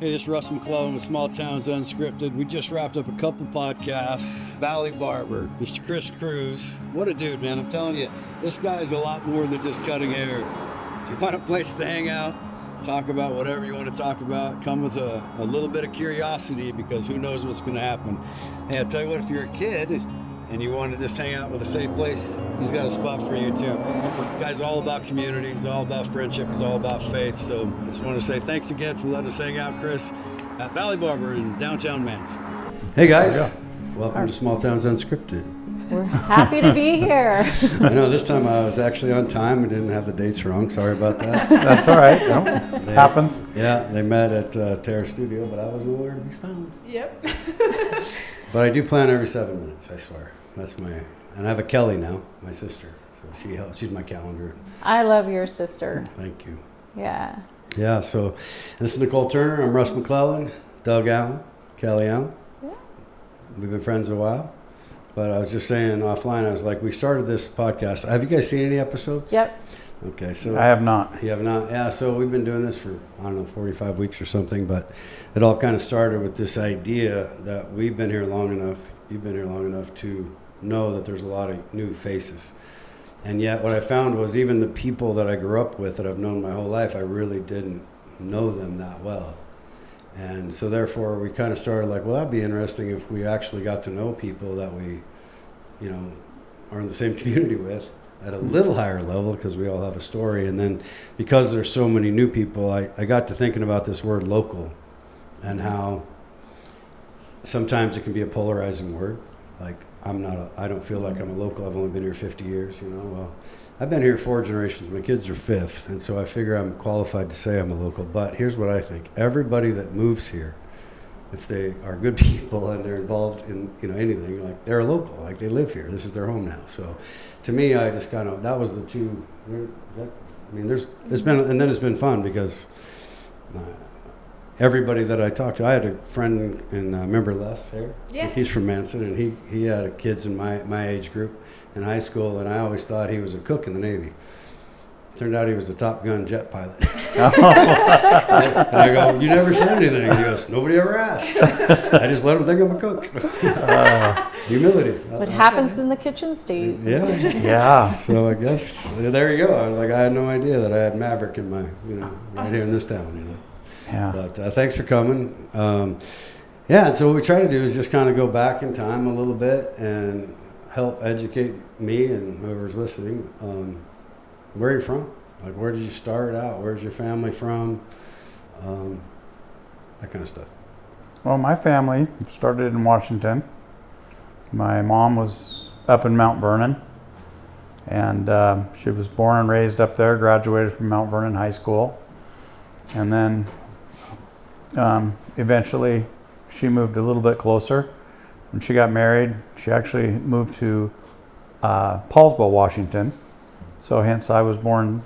Hey, this is Russ McClellan with Small Towns Unscripted. We just wrapped up a couple podcasts. Valley Barber, Mr. Chris Cruz. What a dude, man. I'm telling you, this guy is a lot more than just cutting hair. If you want a place to hang out, talk about whatever you want to talk about, come with a little bit of curiosity, because who knows what's going to happen. Hey, I'll tell you what, if you're a kid and you want to just hang out with a safe place, he's got a spot for you too. The guy's all about community, he's all about friendship, he's all about faith. So I just want to say thanks again for letting us hang out, Chris, at Valley Barber in downtown Mans. Hey guys, welcome to Small Towns Unscripted. We're happy to be here. I know this time I was actually on time and didn't have the dates wrong. Sorry about that. That's all right. No, happens. Yeah, they met at Terra Studio, but I was nowhere to be found. Yep. But I do plan every 7 minutes, I swear. That's and I have a Kelly now, my sister, so she helps. She's my calendar. I love your sister. Thank you. Yeah. Yeah, so this is Nicole Turner. I'm Russ McClellan, Doug Allen, Kelly Allen. Yeah. We've been friends a while, but I was just saying offline, I was like, we started this podcast. Have you guys seen any episodes? Yep. Okay, so I have not. You have not? Yeah, so we've been doing this for, I don't know, 45 weeks or something, but it all kind of started with this idea that we've been here long enough, you've been here long enough to know that there's a lot of new faces. And yet what I found was even the people that I grew up with that I've known my whole life, I really didn't know them that well. And so therefore we kind of started like, well, that'd be interesting if we actually got to know people that we, are in the same community with at a little higher level, because we all have a story. And then because there's so many new people, I got to thinking about this word local and how sometimes it can be a polarizing word. Like, I don't feel like I'm a local. I've only been here 50 years, Well, I've been here 4 generations. My kids are 5th. And so I figure I'm qualified to say I'm a local. But here's what I think. Everybody that moves here, if they are good people and they're involved in, anything, like they're a local, like they live here. This is their home now. So to me, I just kind of, that was the two, it's been fun because everybody that I talked to, I had a friend in remember Les here? Yeah. He's from Manson, and he had kids in my age group in high school, and I always thought he was a cook in the Navy. Turned out he was a Top Gun jet pilot. And I go, you never said anything. He goes, nobody ever asked. I just let him think I'm a cook. Humility. What happens in the kitchen stays. Yeah. Yeah. So I guess there you go. I had no idea that I had Maverick in my, right here in this town, Yeah. But thanks for coming. And so what we try to do is just kind of go back in time a little bit and help educate me and whoever's listening. Where are you from? Like, where did you start out? Where's your family from? That kind of stuff. Well, my family started in Washington. My mom was up in Mount Vernon, and she was born and raised up there, graduated from Mount Vernon High School. And then eventually she moved a little bit closer. When she got married, she actually moved to Poulsbo, Washington. So hence I was born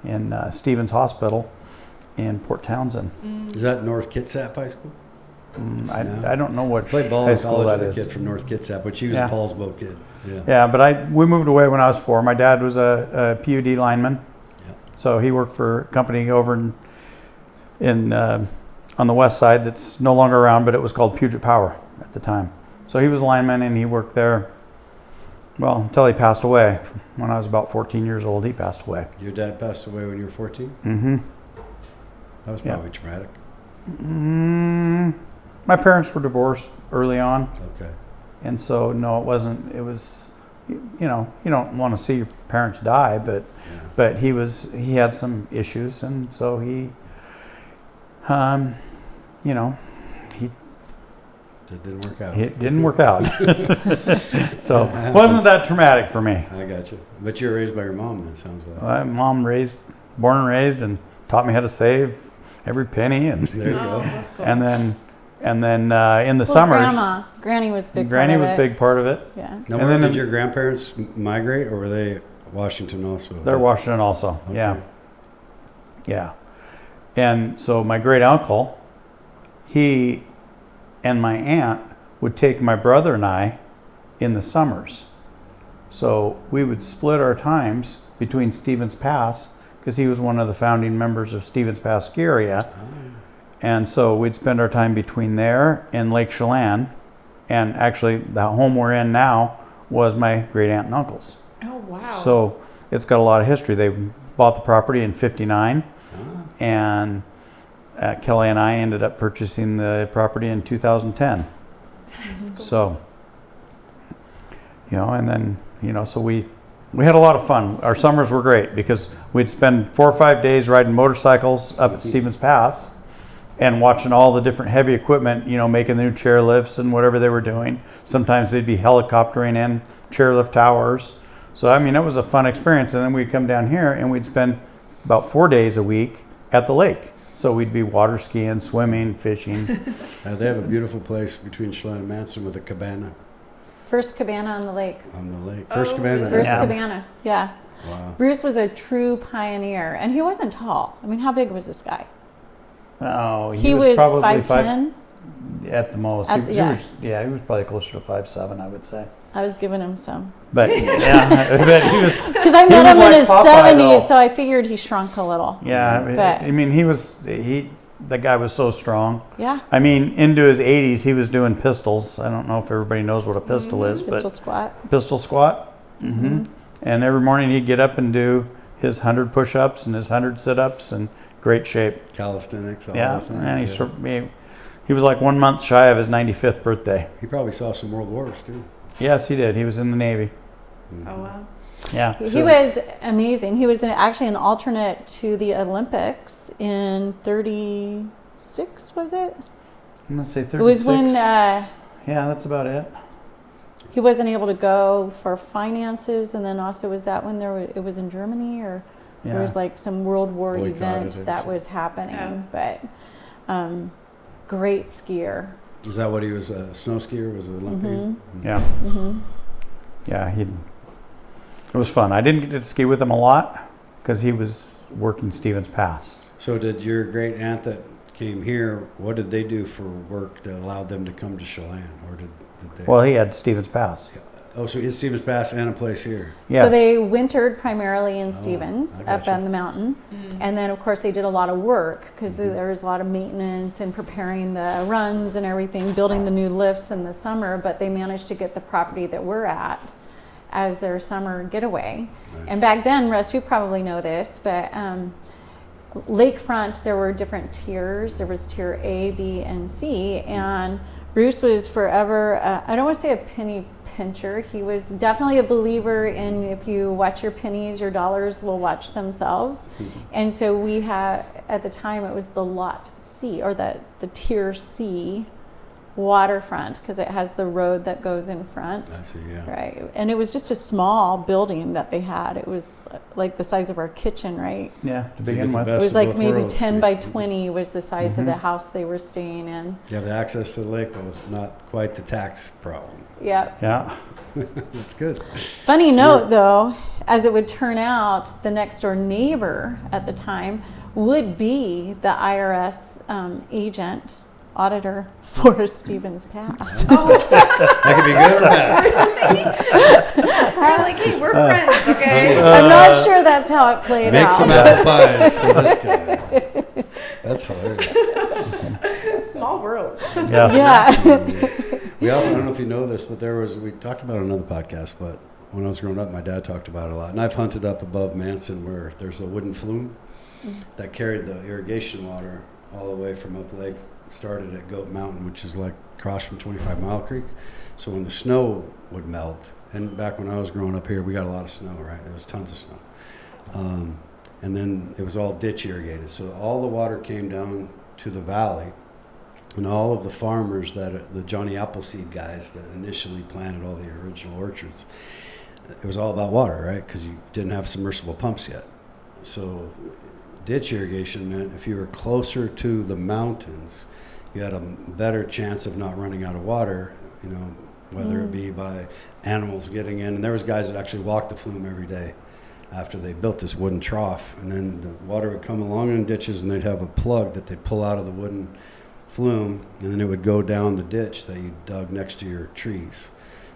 in Stevens Hospital in Port Townsend. Is that North Kitsap High School? I don't know what I played ball high in school college that with a is. kid from North Kitsap, but she was a Poulsbo kid. Yeah, but we moved away when I was 4. My dad was a PUD lineman. Yeah. So he worked for a company over in on the west side that's no longer around, but it was called Puget Power at the time. So he was a lineman, and he worked there, well, until he passed away. When I was about 14 years old, he passed away. Your dad passed away when you were 14? Mm-hmm. That was probably traumatic. My parents were divorced early on. Okay. And so, no, it wasn't. It was, you don't want to see your parents die, but he had some issues, and so he, It didn't work out. It didn't work out. So it wasn't that traumatic for me. I got you. But you were raised by your mom, then, sounds like. My mom born and raised, and taught me how to save every penny, and There you go. That's cool. and then in the summers, Granny was a big Granny part was of a it. big part of it. Yeah. Now, And where then did your grandparents migrate, or were they Washington also? They're Washington also. Okay. Yeah. And so my great uncle, he and my aunt would take my brother and I in the summers. So we would split our times between Stevens Pass, because he was one of the founding members of Stevens Pass ski area. And so we'd spend our time between there and Lake Chelan. And actually, the home we're in now was my great aunt and uncle's. Oh, wow. So it's got a lot of history. They bought the property in '59, and Kelly and I ended up purchasing the property in 2010. That's cool. So, and then, so we had a lot of fun. Our summers were great because we'd spend 4 or 5 days riding motorcycles up at Stevens Pass and watching all the different heavy equipment, making the new chairlifts and whatever they were doing. Sometimes they'd be helicoptering in chairlift towers. So, it was a fun experience. And then we'd come down here and we'd spend about 4 days a week at the lake. So we'd be water skiing, swimming, fishing. They have a beautiful place between Chelan and Manson with a cabana First cabana on the lake. on the lake. First cabana. First Yeah. cabana, yeah. Wow. Bruce was a true pioneer, and he wasn't tall. How big was this guy? Oh, He was probably 5'10". at the most. At- yeah. He was probably closer to 5'7", I would say. I was giving him some. But yeah, but he was. Because I He met was him in like his Popeye, 70s, though. so I figured he shrunk a little. Yeah, But- the guy was so strong. Yeah, Into his 80s, he was doing pistols. I don't know if everybody knows what a pistol is, pistol but squat. pistol squat. Mm-hmm. And every morning he'd get up and do his 100 push-ups and his 100 sit-ups, and great shape. Calisthenics, all Yeah, the things. and he was like 1 month shy of his 95th birthday. He probably saw some World Wars too. Yes, he did. He was in the Navy. Oh, wow. Yeah. He was amazing. He was actually an alternate to the Olympics in 36, was it? I'm going to say 36. It was when Yeah, that's about it. he wasn't able to go for finances, and then also was that when it was in Germany, or there Yeah. was like some World War Boycotted event it or that something. was happening. Oh. But great skier. Is that what he was, a snow skier? Was an Olympian? Yeah. Mm-hmm. Yeah, it was fun. I didn't get to ski with him a lot because he was working Stevens Pass. So did your great aunt that came here, what did they do for work that allowed them to come to Chelan? Or did they? Well, he had Stevens Pass. Oh, so it's Stevens Pass and a place here. Yes. So they wintered primarily in Stevens, I up gotcha. on the mountain. And then, of course, they did a lot of work because there was a lot of maintenance and preparing the runs and everything, building the new lifts in the summer. But they managed to get the property that we're at as their summer getaway. Nice. And back then, Russ, you probably know this, but lakefront, there were different tiers. There was tier A, B, and C. And Bruce was forever, I don't want to say a penny pincher. He was definitely a believer in if you watch your pennies, your dollars will watch themselves. And so we had, at the time, it was the lot C, or the tier C waterfront, because it has the road that goes in front. I see, yeah. Right. And it was just a small building that they had. It was like the size of our kitchen, right? Yeah, to get begin the with. best It was of like both maybe worlds. 10 by 20 was the size of the house they were staying in. You have the access to the lake, but not quite the tax problem. Yeah. Yeah. That's good. Funny note, though, as it would turn out, the next door neighbor at the time would be the IRS agent, auditor for Stevens Pass. That could be good or bad. We're like, hey, we're friends, okay? I'm not sure that's how it played Make out. some apple pies for this guy. That's hilarious. Small world. Yeah. Yeah. I don't know if you know this, but we talked about it on another podcast, but when I was growing up, my dad talked about it a lot. And I've hunted up above Manson where there's a wooden flume that carried the irrigation water all the way from up lake. Started at Goat Mountain, which is like across from 25 Mile Creek. So when the snow would melt, and back when I was growing up here, we got a lot of snow, right? There was tons of snow. And then it was all ditch irrigated. So all the water came down to the valley, and all of the farmers the Johnny Appleseed guys that initially planted all the original orchards, it was all about water, right? Because you didn't have submersible pumps yet. So ditch irrigation meant if you were closer to the mountains, you had a better chance of not running out of water, whether it be by animals getting in. And there was guys that actually walked the flume every day after they built this wooden trough. And then the water would come along in ditches, and they'd have a plug that they'd pull out of the wooden flume, and then it would go down the ditch that you dug next to your trees.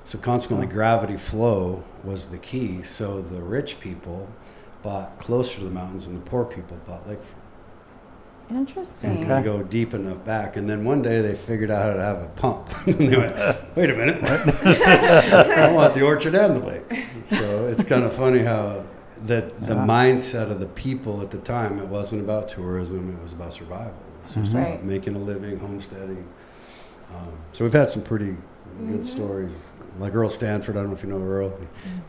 So consequently, gravity flow was the key. So the rich people bought closer to the mountains, and the poor people bought lakefront. Interesting. and kind of go deep enough back. And then one day they figured out how to have a pump. And they went, wait a minute, I want the orchard and the lake. So it's kind of funny how the mindset of the people at the time, it wasn't about tourism, it was about survival. It was just about making a living, homesteading. So we've had some pretty good stories. Like Earl Stanford, I don't know if you know Earl.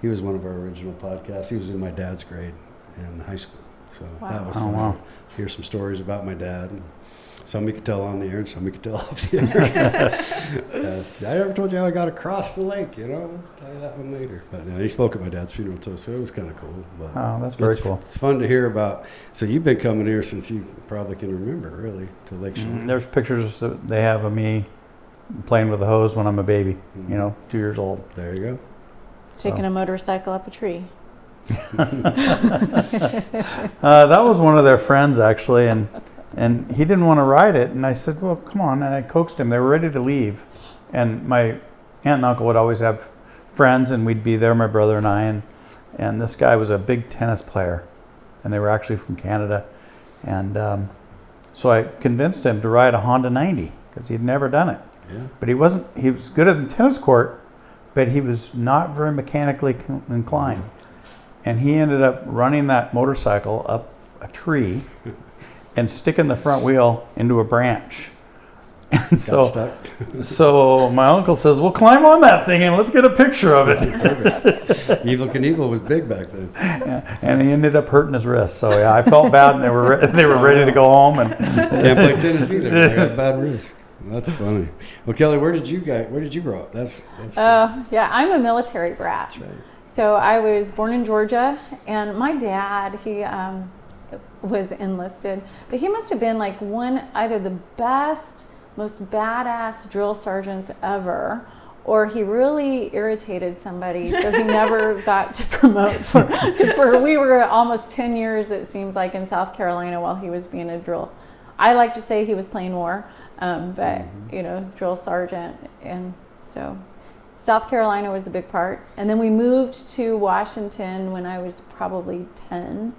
He was one of our original podcasts. He was in my dad's grade in high school. So that was fun to hear some stories about my dad. And some we could tell on the air and some we could tell off the air. I never told you how I got across the lake, you know. I'll tell you that one later. But he spoke at my dad's funeral too, so it was kind of cool. But that's very cool. It's fun to hear about. So you've been coming here since you probably can remember, really, to Lake Chelan. There's pictures that they have of me playing with a hose when I'm a baby, 2 years old. There you go. Taking a motorcycle up a tree. That was one of their friends, actually, and he didn't want to ride it. And I said, well, come on. And I coaxed him. They were ready to leave. And my aunt and uncle would always have friends, and we'd be there, my brother and I. And this guy was a big tennis player, and they were actually from Canada. And so I convinced him to ride a Honda 90 because he'd never done it. Yeah. But he was good at the tennis court, but he was not very mechanically inclined. And he ended up running that motorcycle up a tree and sticking the front wheel into a branch. And so my uncle says, well, climb on that thing and let's get a picture of it. Evel Knievel was big back then. Yeah, and he ended up hurting his wrist. So yeah, I felt bad, and they were ready to go home. And can't play tennis either. I got a bad wrist. That's funny. Well, Kelly, where did you grow up? That's cool. Yeah, I'm a military brat. That's right. So I was born in Georgia, and my dad, he was enlisted, but he must have been like either the best, most badass drill sergeants ever, or he really irritated somebody, so he never got to promote because we were almost 10 years, it seems like, in South Carolina while he was being a drill. I like to say he was playing war, but drill sergeant, and so South Carolina was a big part. And then we moved to Washington when I was probably 10.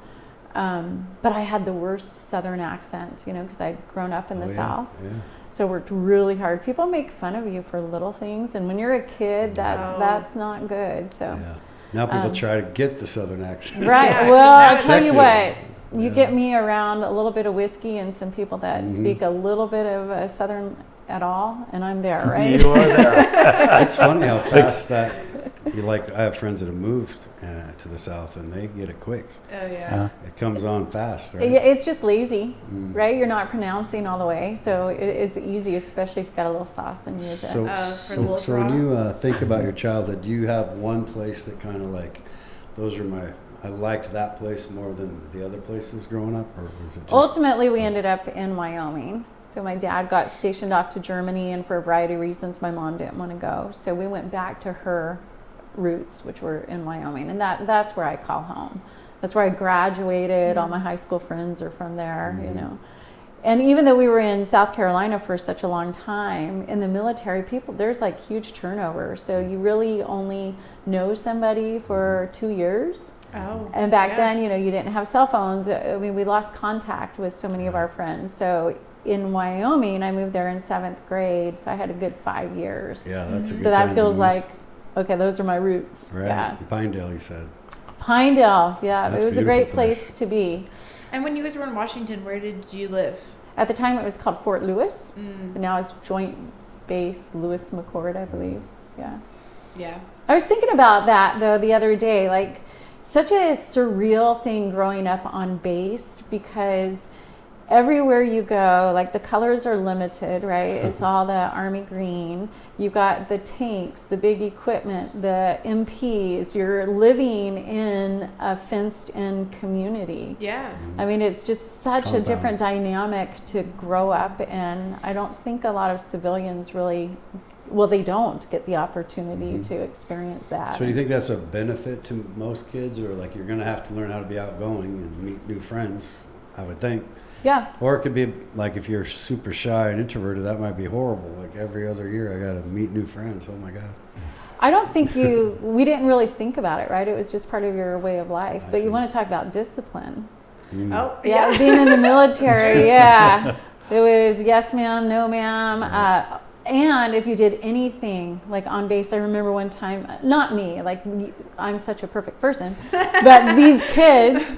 But I had the worst Southern accent, because I'd grown up in the South. Yeah. So worked really hard. People make fun of you for little things. And when you're a kid, that's not good. So now people try to get the Southern accent. Right. Well, I'll tell you what. You get me around a little bit of whiskey and some people that speak a little bit of Southern at all, and I'm there, right? You are there. It's funny how fast I have friends that have moved to the South, and they get it quick. Oh, yeah. It comes on fast, right? It's just lazy, right? You're not pronouncing all the way, so it's easy, especially if you've got a little sauce in you. So when you think about your childhood, do you have one place that kind of like, I liked that place more than the other places growing up, or was it just... Ultimately, we ended up in Wyoming. So my dad got stationed off to Germany, and for a variety of reasons, my mom didn't want to go. So we went back to her roots, which were in Wyoming, and that's where I call home. That's where I graduated. All my high school friends are from there, And even though we were in South Carolina for such a long time, in the military, there's like huge turnover. So you really only know somebody for 2 years. Oh, and back then, you didn't have cell phones. I mean, we lost contact with so many of our friends. So in Wyoming, I moved there in 7th grade, so I had a good 5 years. Yeah, that's a good So time that feels to move. like, okay, those are my roots. Right. Yeah. Pinedale, you said. Pinedale, yeah. That's it was a great place to be. And when you guys were in Washington, where did you live? At the time, it was called Fort Lewis. But now it's Joint Base Lewis McChord, I believe. Yeah. Yeah. I was thinking about that, though, the other day. Like, such a surreal thing growing up on base, because everywhere you go, like, the colors are limited, right? It's all the Army green. You've got the tanks, the big equipment, the MPs. You're living in a fenced-in community. Yeah. I mean, it's just such a different dynamic to grow up in. I don't think a lot of civilians really... Well, they don't get the opportunity to experience that. So do you think that's a benefit to most kids, or like you're going to have to learn how to be outgoing and meet new friends, I would think? Yeah. Or it could be like if you're super shy and introverted, that might be horrible. Like every other year I got to meet new friends. Oh my God. I don't think we didn't really think about it, right? It was just part of your way of life. But you want to talk about discipline. Oh, Yeah, being in the military, yeah. It was yes ma'am, no ma'am. And if you did anything like on base, I remember one time, not me, like I'm such a perfect person, but these kids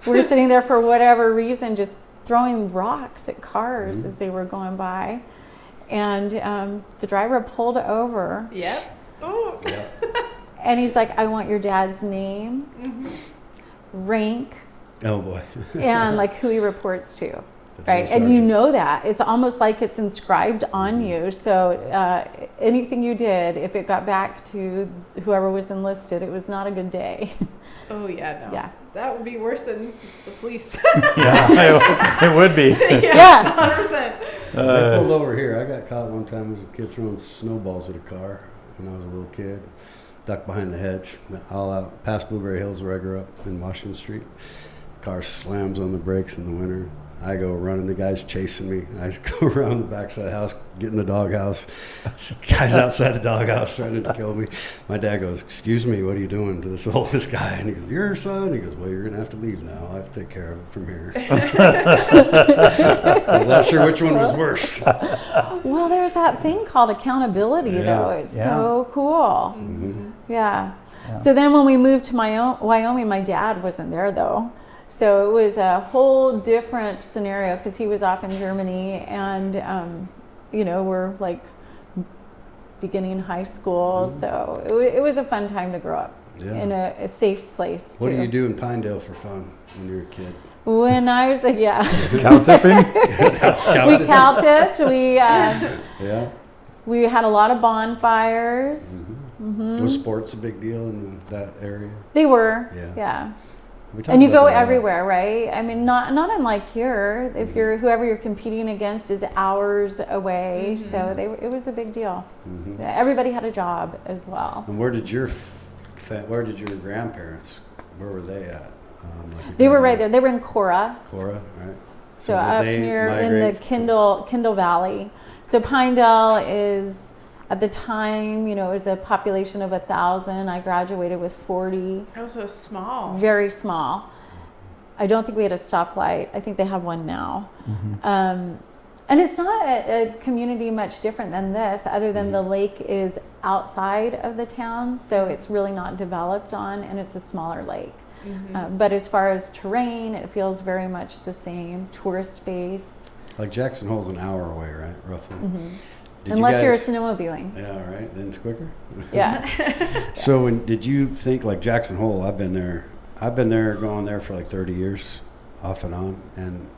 were sitting there for whatever reason, just throwing rocks at cars as they were going by. And the driver pulled over Yep. Oh. and he's like, I want your dad's name, rank, Oh boy. and like who he reports to. Right, and you know that. It's almost like it's inscribed on you. So anything you did, if it got back to whoever was enlisted, it was not a good day. Oh yeah, no. Yeah. That would be worse than the police. Yeah, it would be. Yeah. 100%. They pulled over here. I got caught one time as a kid throwing snowballs at a car when I was a little kid. Ducked behind the hedge, all out past Blueberry Hills where I grew up in Washington Street. Car slams on the brakes in the winter. I go running, the guy's chasing me. I go around the backside of the house, get in the doghouse. Guy's outside the doghouse threatening to kill me. My dad goes, excuse me, what are you doing to this guy? And he goes, your son? He goes, well, you're going to have to leave now. I have to take care of it from here. I'm not sure which one was worse. Well, there's that thing called accountability, though. It's so cool. Yeah. So then when we moved to Wyoming, my dad wasn't there, though. So it was a whole different scenario because he was off in Germany and, we're like beginning high school. So it was a fun time to grow up in a safe place. What too. do you do in Pinedale for fun when you're a kid? When I was like, Cow tipping? we cow tipped. Yeah. We had a lot of bonfires. Was sports a big deal in that area? They were, Yeah. yeah. We talked And you about go that a lot. everywhere, right? I mean, not unlike here. If you're whoever you're competing against is hours away, so it was a big deal. Everybody had a job as well. And where did your grandparents? Where were they at? They were right there. They were in Cora, Cora, right? so did up they here in the migrate? Kindle Valley. So Pinedale is. At the time, it was a population of 1,000. I graduated with 40. Oh, so small. Very small. I don't think we had a stoplight. I think they have one now. And it's not a community much different than this, other than the lake is outside of the town, so it's really not developed on, and it's a smaller lake. But as far as terrain, it feels very much the same, tourist-based. Like Jackson Hole's an hour away, right? Roughly. Did Unless you're guys- snowmobiling. Yeah, right. Then it's quicker. Yeah. So did you think like Jackson Hole? I've been there going there for like 30 years, off and on. And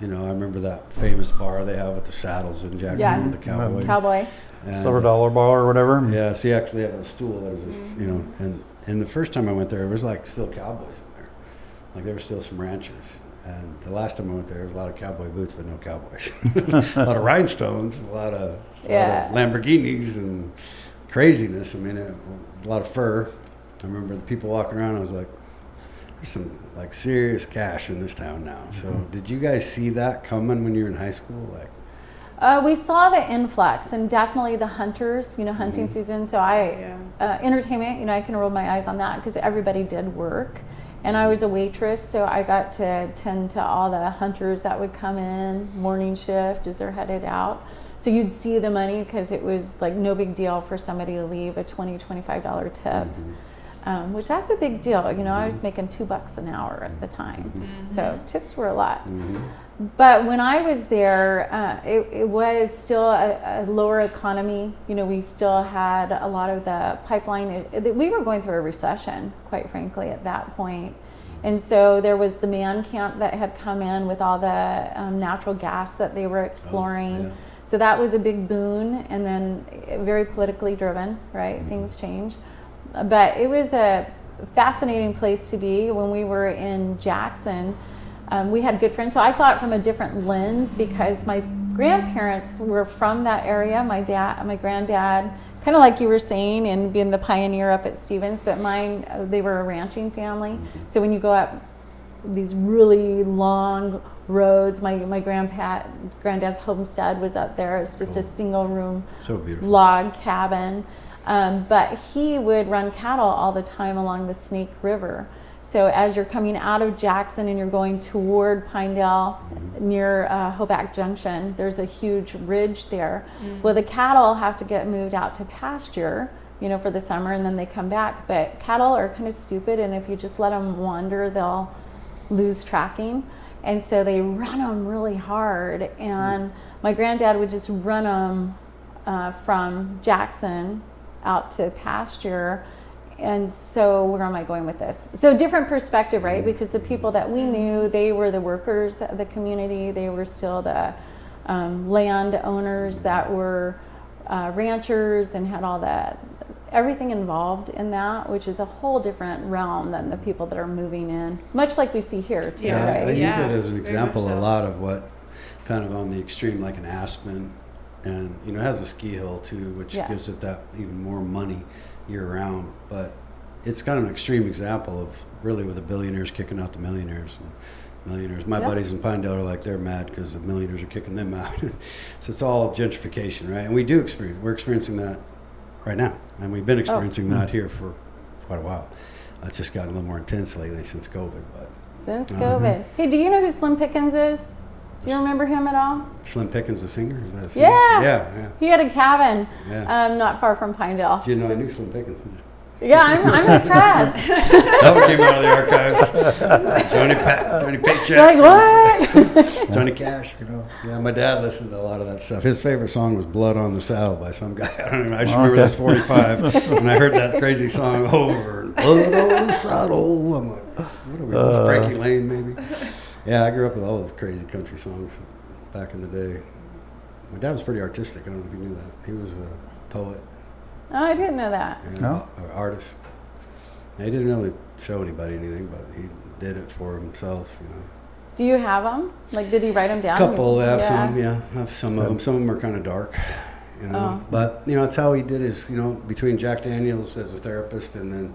I remember that famous bar they have with the saddles in Jackson Hole, the cowboy. Cowboy. And, Silver dollar bar or whatever. Yeah, so you actually have a stool. There's this, and the first time I went there, there was like still cowboys in there. Like there were still some ranchers. And the last time I went there was a lot of cowboy boots, but no cowboys. A lot of rhinestones, a lot of Lamborghinis and craziness. I mean, a lot of fur. I remember the people walking around. I was like, "There's some like serious cash in this town now." So, did you guys see that coming when you were in high school? Like, We saw the influx and definitely the hunters, hunting season. So entertainment, I can roll my eyes on that because everybody did work. And I was a waitress, so I got to tend to all the hunters that would come in, morning shift as they're headed out. So you'd see the money because it was like no big deal for somebody to leave a $20, $25 tip, which that's a big deal. I was making $2 an hour at the time. So tips were a lot. But when I was there, it was still a lower economy. We still had a lot of the pipeline. We were going through a recession, quite frankly, at that point. And so there was the man camp that had come in with all the natural gas that they were exploring. So that was a big boon, and then very politically driven, right? Things change. But it was a fascinating place to be. When we were in Jackson, we had good friends. So I saw it from a different lens because my grandparents were from that area. My granddad, kind of like you were saying, and being the pioneer up at Stevens, but mine, they were a ranching family. So when you go up these really long roads, my granddad's homestead was up there. It's just a single room so beautiful log cabin. But he would run cattle all the time along the Snake River. So as you're coming out of Jackson and you're going toward Pinedale, near Hoback Junction, there's a huge ridge there. Well, the cattle have to get moved out to pasture, you know, for the summer, and then they come back. But cattle are kind of stupid, and if you just let them wander, they'll lose tracking. And so they run them really hard. And my granddad would just run them from Jackson out to pasture. And so where am I going with this? So different perspective, right? Because the people that we knew, they were the workers of the community. They were still the land owners that were ranchers and had all that, everything involved in that, which is a whole different realm than the people that are moving in, much like we see here too, Yeah, right? I use Yeah, it as an very example much a so. lot of what kind of on the extreme, like an Aspen, and you know, it has a ski hill too, which Yeah. gives it that even more money year round. But it's kind of an extreme example of really with the billionaires kicking out the millionaires. And millionaires, my Yeah. buddies in Pinedale are like, they're mad because the millionaires are kicking them out. So it's all gentrification, right? And we're experiencing that right now, and we've been experiencing that here for quite a while. It's just gotten a little more intense lately since COVID. But Since COVID. Hey, do you know who Slim Pickens is? Do you remember him at all? Slim Pickens, the singer, is that a singer? Yeah. Yeah. He had a cabin Yeah. not far from Pinedale. Did you know I knew Slim Pickens? Did you? Yeah, I'm impressed. That one came out of the archives. Johnny Paycheck. You're like, what? Johnny Cash, you know. Yeah, my dad listened to a lot of that stuff. His favorite song was "Blood on the Saddle" by some guy. I don't know. I just remember Okay. this 45, and I heard that crazy song over. And, "Blood on the Saddle." I'm like, what are we? This Frankie Lane, maybe. Yeah, I grew up with all those crazy country songs back in the day. My dad was pretty artistic. I don't know if you knew that. He was a poet. Oh, I didn't know that. And No. an artist. He didn't really show anybody anything, but he did it for himself, you know. Do you have them? Like, did he write them down? Couple, I have Yeah. some, yeah. I have some of them. Some of them are kind of dark, you know. Oh. But, you know, it's how he did his, you know, between Jack Daniels as a therapist and then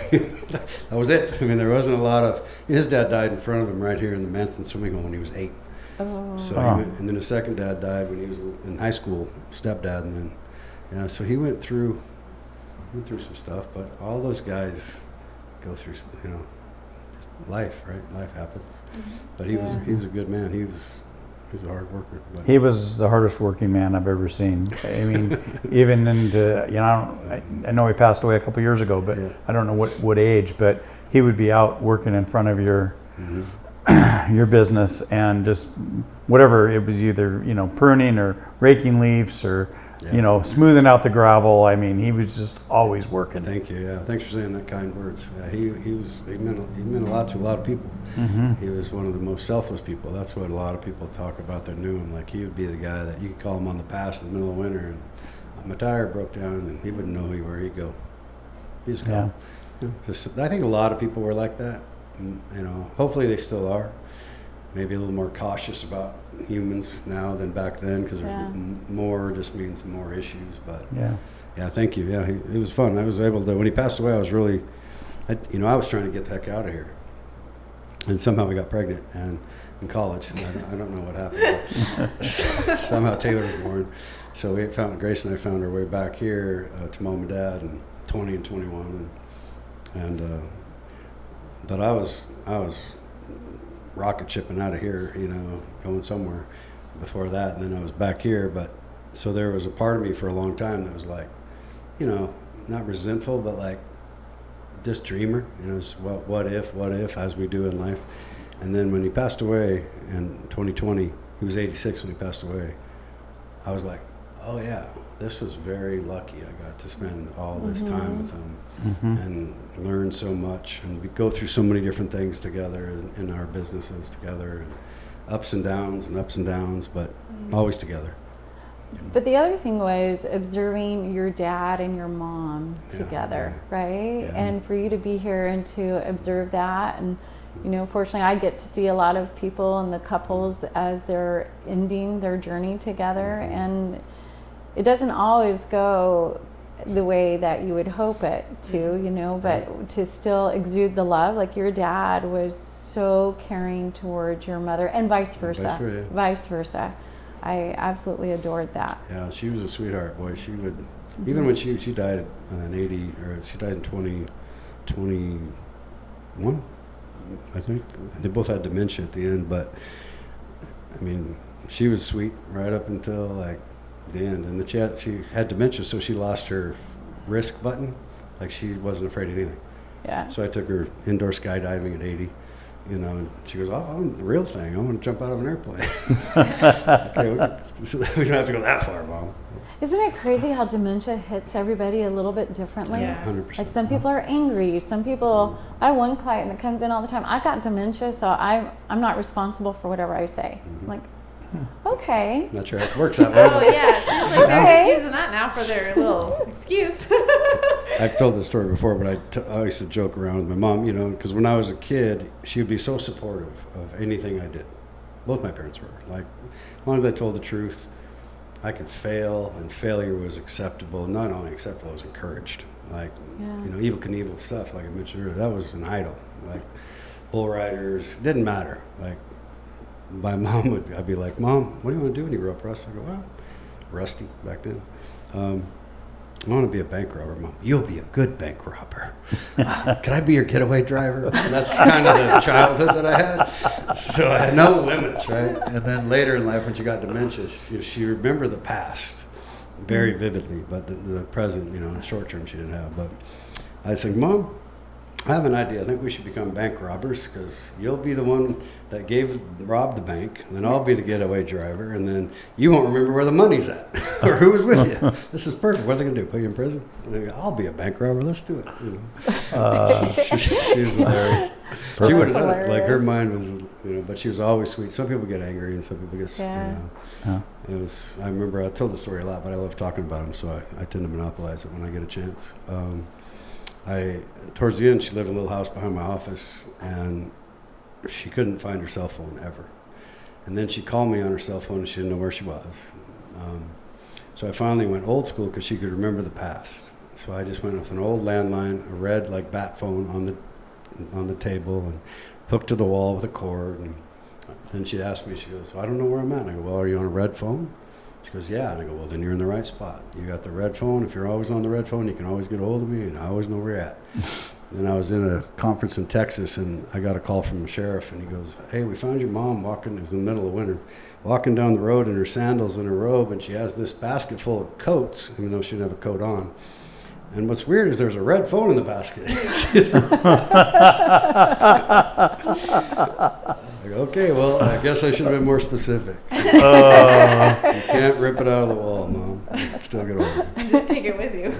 that was it. I mean, there wasn't a lot of, his dad died in front of him right here in the Manson swimming hole when he was 8. Oh. So Oh. and then his second dad died when he was in high school, stepdad, and then, yeah, so he went through some stuff, but all those guys go through, you know, life, right? Life happens. But he was a good man. He was a hard worker. But He was the hardest working man I've ever seen. I mean, even into, you know, I know he passed away a couple years ago, but Yeah. I don't know what age, but he would be out working in front of your your business and just whatever, it was either, you know, pruning or raking leaves or, you know, smoothing out the gravel. I mean, he was just always working. Thank you. Yeah, thanks for saying that kind words. He meant a lot to a lot of people. He was one of the most selfless people. That's what a lot of people talk about that knew him. Like, he would be the guy that you could call him on the pass in the middle of winter, and my tire broke down, and he wouldn't know where he'd go. He'd just go. Yeah. You know, I think a lot of people were like that. And, you know, hopefully they still are. Maybe a little more cautious about humans now than back then, because more just means more issues. But yeah, thank you. Yeah, it was fun. I was able to, when he passed away, I was really, I was trying to get the heck out of here, and somehow we got pregnant and in college. And I don't know what happened. But somehow Taylor was born. So Grace and I found our way back here to mom and dad, and 20 and 21, but I was rocket shipping out of here, you know, going somewhere before that, and then I was back here. But so there was a part of me for a long time that was like, you know, not resentful, but like just dreamer, you know, what if, as we do in life. And then when he passed away in 2020, he was 86 when he passed away, I was like, oh yeah, this was very lucky. I got to spend all this time with him and learn so much, and we go through so many different things together in our businesses together, and ups and downs, but always together. But the other thing was observing your dad and your mom together, right? Yeah. And for you to be here and to observe that, and you know, fortunately I get to see a lot of people and the couples as they're ending their journey together, and it doesn't always go the way that you would hope it to, you know, but to still exude the love. Like, your dad was so caring towards your mother, and vice versa. Vice versa. I absolutely adored that. Yeah, she was a sweetheart, boy. She would, even when she died in 80, or she died in 2020, one, I think. They both had dementia at the end, but I mean, she was sweet right up until like the end. And she had dementia, so she lost her risk button. Like she wasn't afraid of anything. Yeah. So I took her indoor skydiving at 80, you know, and she goes, "Oh, I'm the real thing. I'm going to jump out of an airplane." Okay, we don't have to go that far, Mom. Isn't it crazy how dementia hits everybody a little bit differently? Yeah. 100%. Like some people are angry. Some people, I have one client that comes in all the time. I got dementia, so I'm not responsible for whatever I say. I'm like, okay. Not sure how it works that way. Oh but yeah, it feels like they're Okay. just using that now for their little excuse. I've told this story before, but I used to joke around with my mom, you know, because when I was a kid, she would be so supportive of anything I did. Both my parents were. Like, as long as I told the truth, I could fail, and failure was acceptable. Not only acceptable, it was encouraged. Like, Yeah. you know, Evel Knievel stuff, like I mentioned earlier, that was an idol. Like, bull riders, didn't matter. Like, my mom I'd be like, "Mom, what do you want to do when you grow up, Russ?" I go, "Well, rusty back then. I want to be a bank robber." "Mom, you'll be a good bank robber." "Can I be your getaway driver?" And that's kind of the childhood that I had. So I had no limits, right? And then later in life, when she got dementia, she remembered the past very vividly, but the present, you know, short term she didn't have. But I said, "Mom, I have an idea. I think we should become bank robbers, because you'll be the one that robbed the bank, and then I'll be the getaway driver, and then you won't remember where the money's at or who was with you. This is perfect. What are they going to do? Put you in prison?" And they go, "I'll be a bank robber. Let's do it." You know? She was hilarious. She would have done it. Like, her mind was, you know, but she was always sweet. Some people get angry, and some people get, Yeah. you know. Yeah. It was. I remember I told the story a lot, but I love talking about them, so I tend to monopolize it when I get a chance. Towards the end, she lived in a little house behind my office, and she couldn't find her cell phone ever. And then she called me on her cell phone, and she didn't know where she was. So I finally went old school, because she could remember the past. So I just went with an old landline, a red like bat phone on the table, and hooked to the wall with a cord. And then she'd ask me, she goes, "I don't know where I'm at." And I go, "Well, are you on a red phone?" She goes, "Yeah." And I go, "Well, then you're in the right spot. You got the red phone. If you're always on the red phone, you can always get a hold of me, and I always know where you're at." Then I was in a conference in Texas, and I got a call from the sheriff, and he goes, "Hey, we found your mom walking," it was in the middle of winter, "walking down the road in her sandals and her robe, and she has this basket full of coats," even though she didn't have a coat on. "And what's weird is there's a red phone in the basket." I go, "Okay, well, I guess I should have been more specific." You can't rip it out of the wall, Mom. Still get over it. Just take it with you.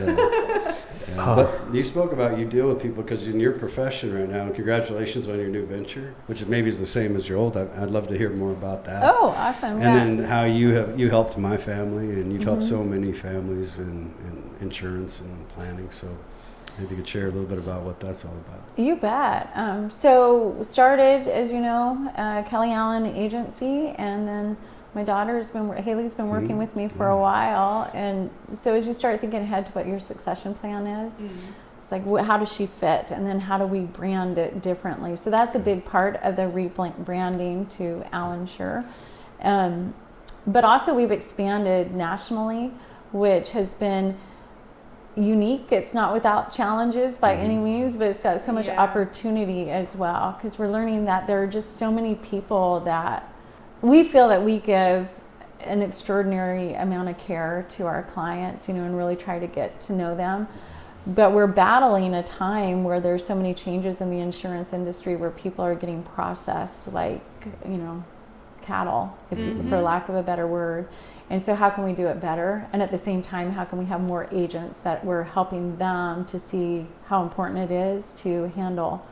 Yeah. But you spoke about, you deal with people, because in your profession right now, and congratulations on your new venture, which maybe is the same as your old. I'd love to hear more about that. Oh, awesome. And then how you helped my family, and you've helped so many families in insurance and planning. So maybe you could share a little bit about what that's all about. You bet. So started, as you know, Kelly Allen Agency, and then my Haley's been working with me for a while. And so as you start thinking ahead to what your succession plan is, it's like, how does she fit? And then how do we brand it differently? So that's a big part of the rebranding to Allen Sure. But also we've expanded nationally, which has been unique. It's not without challenges by any means, but it's got so much opportunity as well, because we're learning that there are just so many people that we feel that we give an extraordinary amount of care to our clients, you know, and really try to get to know them. But we're battling a time where there's so many changes in the insurance industry, where people are getting processed like, you know, cattle, for lack of a better word. And so how can we do it better? And at the same time, how can we have more agents that we're helping them to see how important it is to handle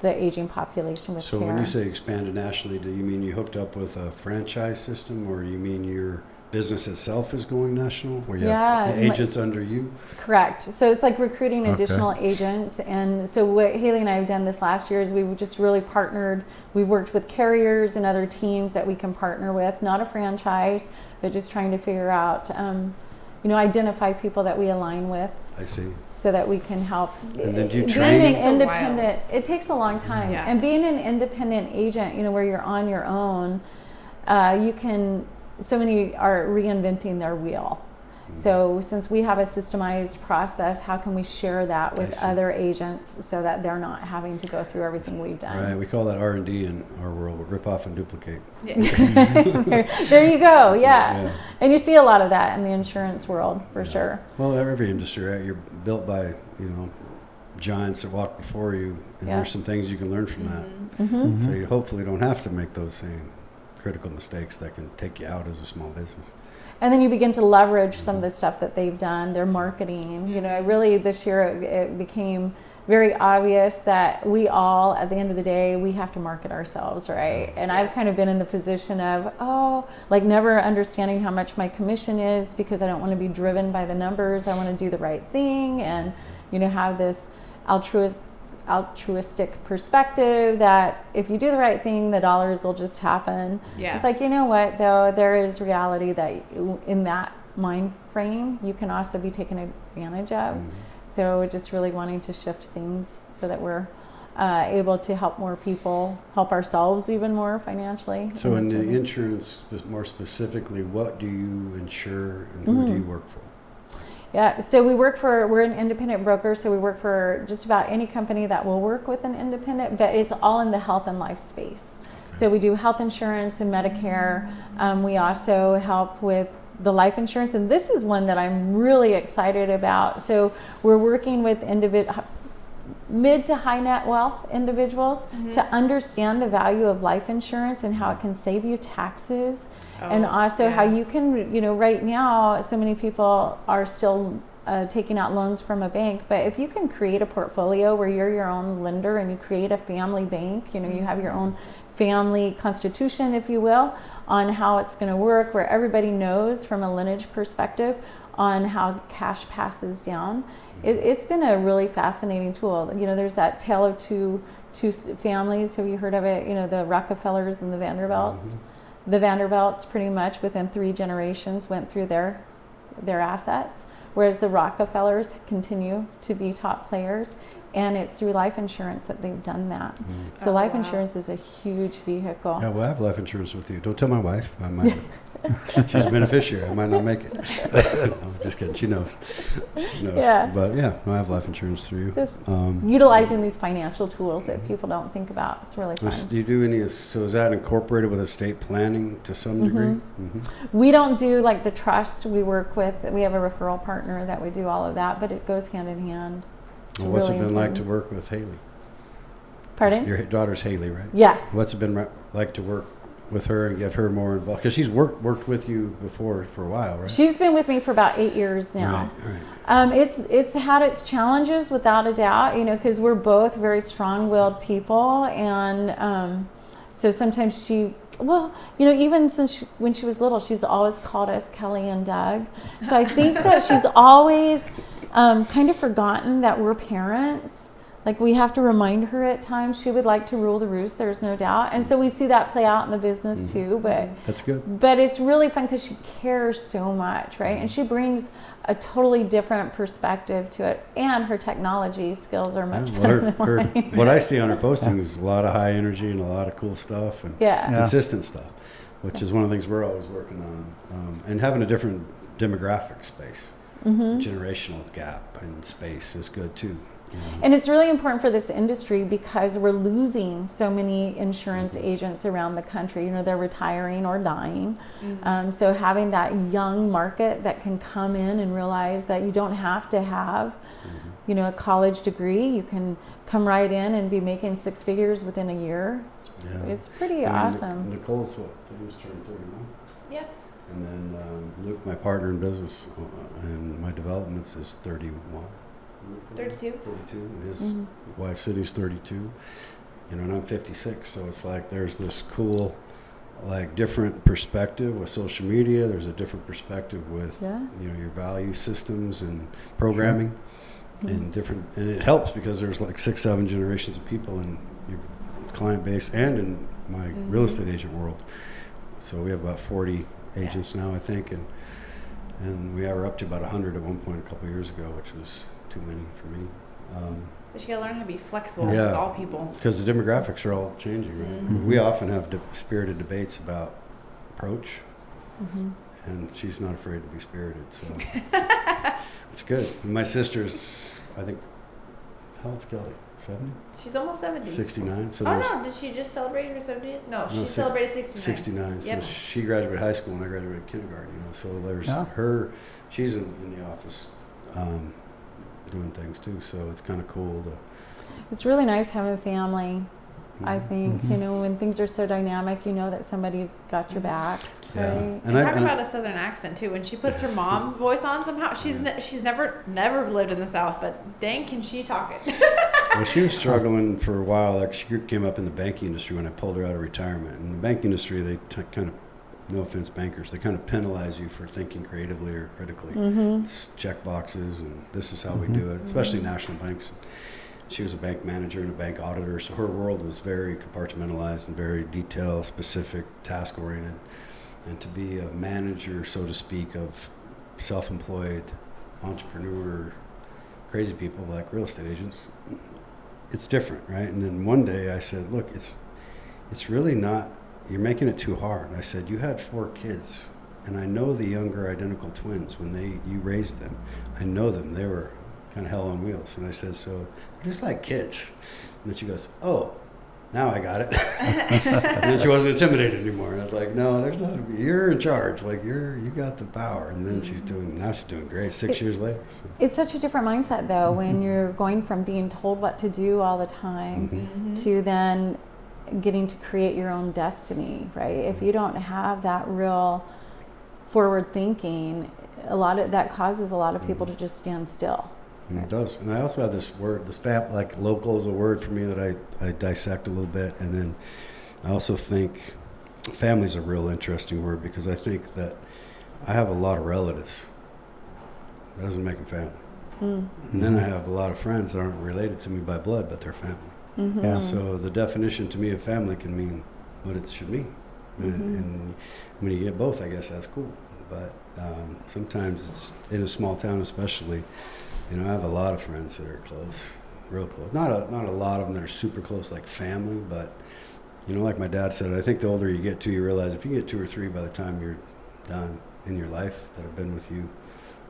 the aging population with So care? when you say expanded nationally, do you mean you hooked up with a franchise system, or you mean your business itself is going national, where you have agents under you? Correct. So it's like recruiting additional agents. And so what Haley and I have done this last year is we've just really partnered. We've worked with carriers and other teams that we can partner with, not a franchise, but just trying to figure out, you know, identify people that we align with. I see. So that we can help. And then do you Being train? an It takes a independent, it takes a long time. Yeah. And being an independent agent, you know, where you're on your own, so many are reinventing their wheel. So since we have a systemized process, how can we share that I with see. other agents so that they're not having to go through everything we've done? Right, we call that R&D in our world, rip off and duplicate. There you go. Yeah. And you see a lot of that in the insurance world for sure. Well, every industry, right? You're built by, giants that walked before you, and there's some things you can learn from that. So you hopefully don't have to make those same critical mistakes that can take you out as a small business. And then you begin to leverage some of the stuff that they've done, their marketing. Really this year it became very obvious that we all, at the end of the day, we have to market ourselves, right? And I've kind of been in the position of, never understanding how much my commission is because I don't want to be driven by the numbers. I want to do the right thing and, have this altruistic perspective that if you do the right thing, the dollars will just happen. It's like, you know what, though, there is reality that in that mind frame, you can also be taken advantage of. So just really wanting to shift things so that we're able to help more people, help ourselves even more financially. So in the insurance, more specifically, what do you insure and who do you work for? Yeah, so we're an independent broker, so we work for just about any company that will work with an independent, but it's all in the health and life space. So we do health insurance and Medicare. We also help with the life insurance, and this is one that I'm really excited about. So we're working with mid to high net wealth individuals to understand the value of life insurance and how it can save you taxes. And also how you can, right now, so many people are still taking out loans from a bank, but if you can create a portfolio where you're your own lender and you create a family bank, you have your own family constitution, if you will, on how it's going to work, where everybody knows from a lineage perspective on how cash passes down. It's been a really fascinating tool. There's that tale of two families. Have you heard of it? The Rockefellers and the Vanderbilts. The Vanderbilts pretty much within 3 generations went through their assets, whereas the Rockefellers continue to be top players, and it's through life insurance that they've done that. So life insurance is a huge vehicle. Yeah, well, I have life insurance with you. Don't tell my wife. She's a beneficiary. I might not make it. No, just kidding. She knows. Yeah. But I have life insurance through you. Just utilizing these financial tools that people don't think about. It's really fun. Do you do any? So is that incorporated with estate planning to some degree? We don't do like the trust. We work with. We have a referral partner that we do all of that, but it goes hand in hand. Well, what's really it been like to important. work with Haley? Pardon? Your daughter's Haley, right? Yeah. What's it been like to work with her and get her more involved? Because she's worked with you before for a while, right? She's been with me for about 8 years now. Right. It's had its challenges without a doubt, because we're both very strong-willed people, and so sometimes even when she was little, she's always called us Kelly and Doug. So I think that she's always kind of forgotten that we're parents. Like, we have to remind her at times. She would like to rule the roost, there's no doubt. And so we see that play out in the business too. But that's good. But it's really fun because she cares so much, right? And she brings a totally different perspective to it. And her technology skills are much better than mine. What I see on her posting is a lot of high energy and a lot of cool stuff and consistent stuff, which is one of the things we're always working on. And having a different demographic space, generational gap in space is good too. And it's really important for this industry because we're losing so many insurance agents around the country. They're retiring or dying. So having that young market that can come in and realize that you don't have to have, a college degree. You can come right in and be making 6 figures within a year. It's pretty awesome. Nicole's just turned 31. Yep. And then Luke, my partner in business and my developments, is 31. 32. 32. And his wife Sydney's 32. And I'm 56. So it's like there's this cool, different perspective with social media. There's a different perspective with your value systems and programming, and it helps because there's 6-7 generations of people in your client base and in my real estate agent world. So we have about 40 agents now, I think, and we were up to about 100 at one point a couple of years ago, which was too many for me. But you gotta learn how to be flexible with all people. Because the demographics are all changing, right? We often have spirited debates about approach, and she's not afraid to be spirited. So it's good. And my sister's, I think, how old's Kelly? 70? She's almost 70. 69. So Oh no, did she just celebrate her 70th? No, she celebrated 69. 69. So Yep. she graduated high school and I graduated kindergarten. So there's her. She's in the office doing things too. So it's kind of cool to. It's really nice having family. I think, when things are so dynamic, that somebody's got your back. Yeah. Right? And talk about a southern accent too. When she puts her mom voice on somehow, she's never lived in the South, but dang, can she talk it? Well, she was struggling for a while. Like she came up in the banking industry when I pulled her out of retirement. In the banking industry, they kind of, no offense, bankers, they kind of penalize you for thinking creatively or critically. It's check boxes, and this is how we do it, especially national banks. She was a bank manager and a bank auditor, so her world was very compartmentalized and very detail specific, task oriented. And to be a manager, so to speak, of self-employed entrepreneur, crazy people like real estate agents, it's different, right? And then one day I said, look, it's really not, you're making it too hard. I said, you had 4 kids, and I know the younger identical twins when you raised them. I know them. They were kind of hell on wheels. And I said, so they're just like kids. And then she goes, oh, now I got it. And then she wasn't intimidated anymore. And I was like, no, there's nothing. You're in charge. Like you got the power. And then she's doing great 6 years later. So. It's such a different mindset though when you're going from being told what to do all the time to then getting to create your own destiny, right? If you don't have that real forward thinking, that causes a lot of people to just stand still. It does. And I also have this word, like local is a word for me that I dissect a little bit. And then I also think family is a real interesting word because I think that I have a lot of relatives. That doesn't make them family. And then I have a lot of friends that aren't related to me by blood, but they're family. Yeah. So the definition to me of family can mean what it should mean. And when you get both, I guess that's cool. But sometimes it's in a small town especially, I have a lot of friends that are close, real close. Not a lot of them that are super close like family, but, like my dad said, I think the older you get to, you realize if you get 2 or 3 by the time you're done in your life that have been with you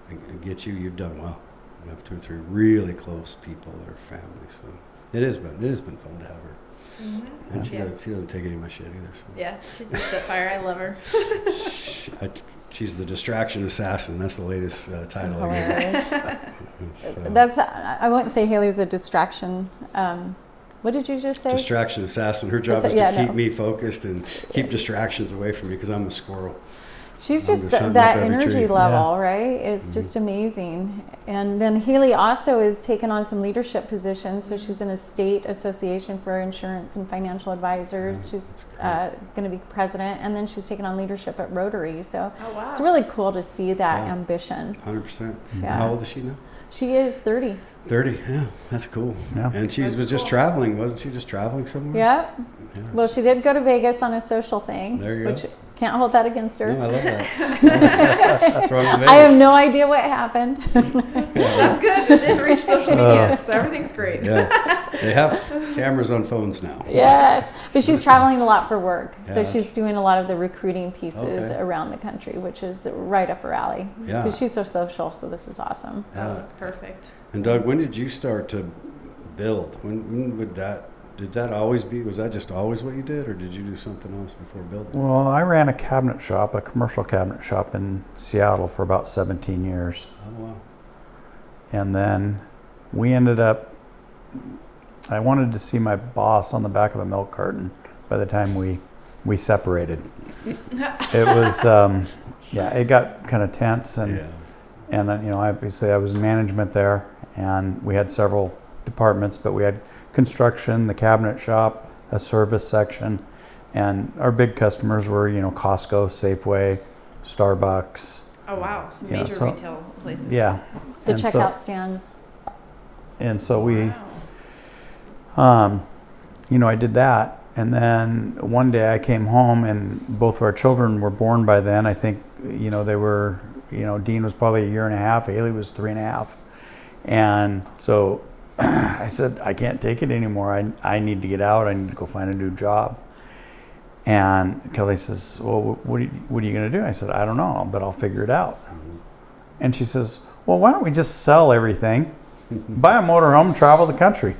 and get you, you've done well. You have 2 or 3 really close people that are family. So it has been fun to have her. And she doesn't take any of my shit either. So. Yeah, she's a spitfire. I love her. She's the distraction assassin. That's the latest title I gave her. So. I wouldn't say Haley's a distraction. What did you just say? Distraction assassin. Her job is to keep me focused and keep distractions away from me because I'm a squirrel. She's just that energy level, right? It's just amazing. And then Haley also is taking on some leadership positions. So she's in a state association for insurance and financial advisors. She's going to be president. And then she's taking on leadership at Rotary. So it's really cool to see that ambition. 100%. Yeah. How old is she now? She is 30. 30, yeah, that's cool. Yeah. And she was just traveling, wasn't she just traveling somewhere? Yep. Yeah. Well, she did go to Vegas on a social thing. There you go. Can't hold that against her. No, I love that. I have no idea what happened. That's good. It didn't reach social media, so everything's great. Yeah, they have cameras on phones now. Yes, but she's traveling a lot for work. So she's doing a lot of the recruiting pieces around the country, which is right up her alley. Yeah. Because she's so social, so this is awesome. Yeah. That's perfect. And Doug, when did you start to build? When would that... Did that was that just always what you did, or did you do something else before building? Well, I ran a commercial cabinet shop in Seattle for about 17 years. Oh, wow. And then I wanted to see my boss on the back of a milk carton by the time we separated. It was, it got kind of tense. And obviously I was in management there, and we had several departments, but we had construction, the cabinet shop, a service section, and our big customers were, Costco, Safeway, Starbucks. Oh wow, some major retail places. Yeah. The checkout stands. And so I did that, and then one day I came home and both of our children were born by then. I think, they were, Dean was probably 1.5 years, Haley was 3.5. And so I said, I can't take it anymore. I need to get out. I need to go find a new job. And Kelly says, well, what are you going to do? I said, I don't know, but I'll figure it out. And she says, well, why don't we just sell everything, buy a motorhome, and travel the country?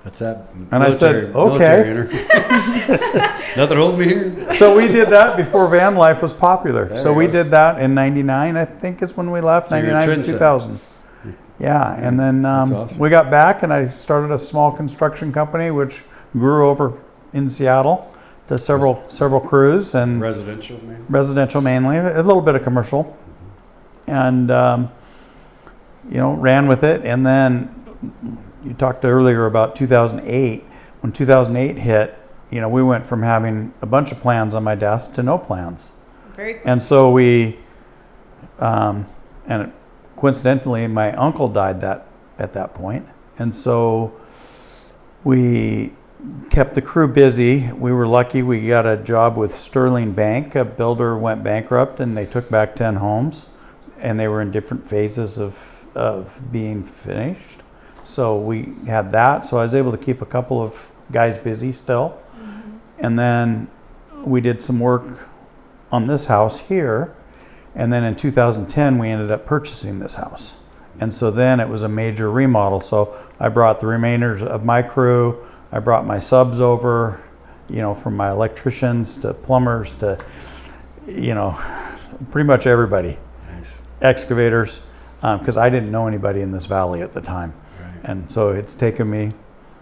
That's that. And I said, okay. Nothing holds me here. So we did that before van life was popular. There So you we go. did that in 99, I think is when we left, So you're a 99 to trendsetter. 2000. Yeah, and then That's awesome. we got back and I started a small construction company which grew over in Seattle to several crews and Residential, man. residential mainly, a little bit of commercial. And, ran with it. And then you talked earlier about 2008. When 2008 hit, we went from having a bunch of plans on my desk to no plans. Very cool. And so we, and coincidentally, my uncle died at that point. And so we kept the crew busy. We were lucky we got a job with Sterling Bank. A builder went bankrupt and they took back 10 homes and they were in different phases of being finished. So we had that. So I was able to keep a couple of guys busy still. And then we did some work on this house here. And then in 2010, we ended up purchasing this house. And so then it was a major remodel. So I brought the remainders of my crew. I brought my subs over, from my electricians to plumbers to, pretty much everybody. Nice. Excavators, because I didn't know anybody in this valley at the time. Right. And so it's taken me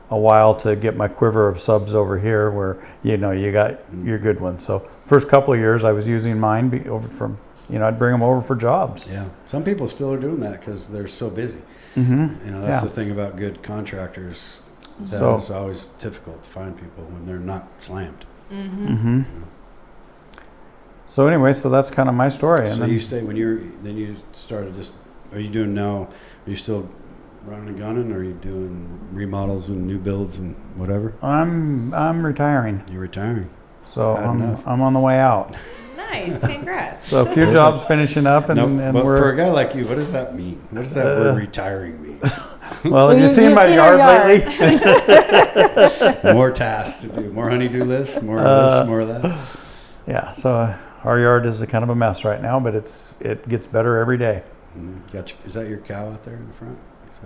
a while to get my quiver of subs over here where, you got your good ones. So first couple of years I was using mine over from, I'd bring them over for jobs. Yeah. Some people still are doing that because they're so busy. Mm-hmm. That's the thing about good contractors. That is always difficult to find people when they're not slammed. Mm-hmm. So anyway, so that's kind of my story. And So then, you stay then you started just. Are you doing now? Are you still running and gunning? Or are you doing remodels and new builds and whatever? I'm retiring, You're retiring. so Had enough. I'm on the way out. Nice. Congrats. So a few jobs finishing up, and, No, and but we're for a guy like you, what does that mean? What does that word retiring mean? well. Have you seen my our yard yard. lately? More tasks to do, more honeydew lists, more of this, more of that. Yeah. So our yard is a kind of a mess right now, but it gets better every day. Gotcha. Is that your cow out there in the front?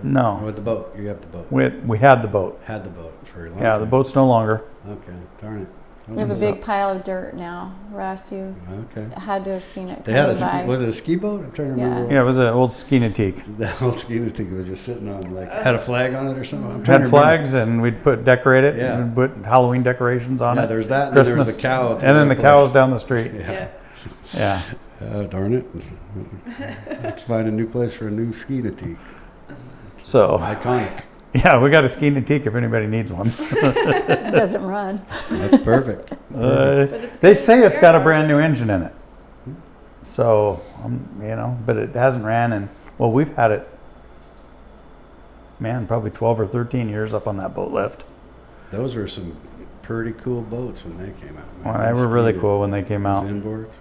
No. Oh, with the boat. You have the boat. We had the boat. Had the boat for a long Yeah, time. the boat's no longer. Okay, darn it. We have a big pile of dirt now. Russ, you Okay. had to have seen it They had coming by. was it a ski boat? I'm trying to remember. Yeah, it was an old ski natique. That old ski thing was just sitting on had a flag on it or something. I'm trying Had to flags, and we'd decorate it, Yeah. and put Halloween decorations on Yeah, it. there's that, and Christmas, then there's the cow. At and then the other cows place. down the street. Yeah. Yeah. Darn it. Have to find a new place for a new ski natique. So Iconic. yeah, we got a ski natique if anybody needs one. It doesn't run. That's perfect. They say it's got a brand new engine in it. So, but it hasn't ran in, well, we've had it, probably 12 or 13 years up on that boat lift. Those were some pretty cool boats when they came out. Well, they were really cool when they came out. Those inboards.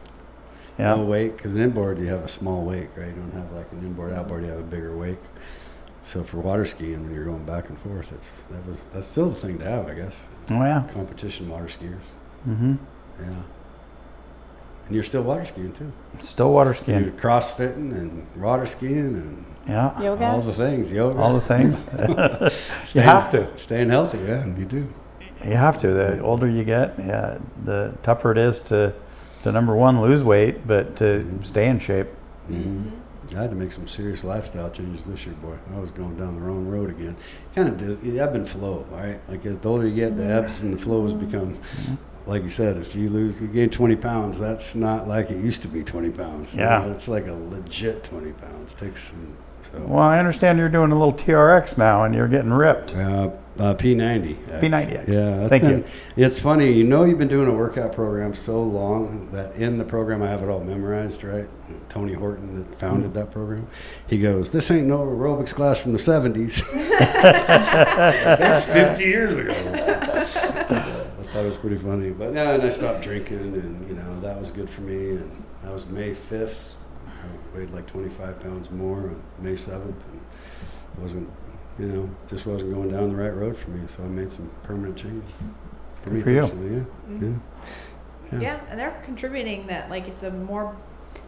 Yeah. No wake, because an inboard you have a small wake, right? You don't have like an inboard, outboard. You have a bigger wake. So for water skiing, when you're going back and forth, that's still the thing to have, I guess. Oh, yeah. Competition water skiers. Mm-hmm. Yeah. And you're still water skiing too. Still water You're skiing. crossfitting and water skiing and Yeah. Yoga. all the things. Yoga. All the things. You have to. Staying healthy, yeah, you do. You have to. The older you get, the tougher it is to number one, lose weight, but to stay in shape. Mm-hmm. I had to make some serious lifestyle changes this year, boy. I was going down the wrong road again. Kind of does. Ebb and flow, all right? Like as the older you get, the ebbs and the flows become, like you said, if you gain 20 pounds, that's not like it used to be 20 pounds. Yeah. It's like a legit 20 pounds. It takes some, so. Well, I understand you're doing a little TRX now and you're getting ripped. P90. P90X. Yeah, that's Thank you. It's funny, you've been doing a workout program so long that in the program I have it all memorized, right? Tony Horton that founded that program. He goes, "This ain't no aerobics class from the 70s." That's 50 years ago. I thought it was pretty funny. But yeah, and I stopped drinking, and that was good for me. And that was May 5th. I weighed like 25 pounds more on May 7th, and wasn't, just wasn't going down the right road for me. So I made some permanent changes. For me for you. personally, Yeah, and they're contributing that, like, the more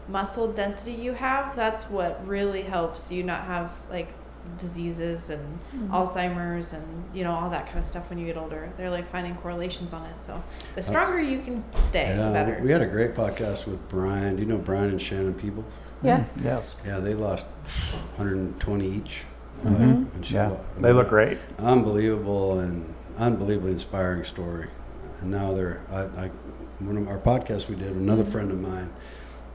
muscle density you have, that's what really helps you not have, like, diseases and Alzheimer's and, you know, all that kind of stuff when you get older. They're, like, finding correlations on it. So the stronger you can stay, the better. We had a great podcast with Brian. Do you know Brian and Shannon Peebles? Yes. Yes. Yeah, they lost 120 each. Mm-hmm. And she Yeah, they look great. Unbelievably inspiring story. And now one of our podcasts we did, another friend of mine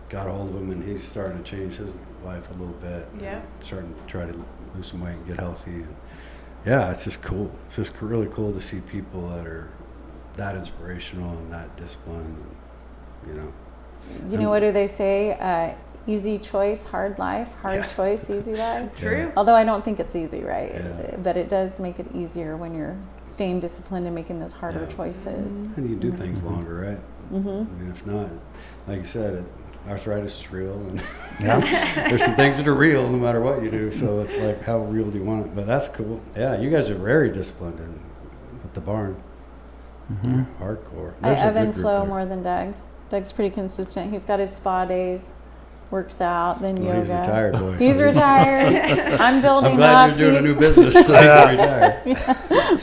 got a hold of him, and he's starting to change his life a little bit. Yeah. Starting to try to lose some weight and get healthy. And yeah, it's just cool. It's just really cool to see people that are that inspirational and that disciplined, you know. You know, what do they say? Easy choice, hard life. Hard choice, easy life. True. Although I don't think it's easy, right? Yeah. But it does make it easier when you're staying disciplined and making those harder choices. And you do things longer, right? Mm-hmm. I mean, if not, like you said, arthritis is real, and Yeah. there's some things that are real no matter what you do. So it's like, how real do you want it? But that's cool. Yeah, you guys are very disciplined at the barn. Mm-hmm. Hardcore. I There's a ebb good and group flow there. more than Doug. Doug's pretty consistent. He's got his spa days, works out, then Well, yoga. he's retired, boy. He's so retired. I'm building I'm glad up. you're doing a He's- new business so you can retire.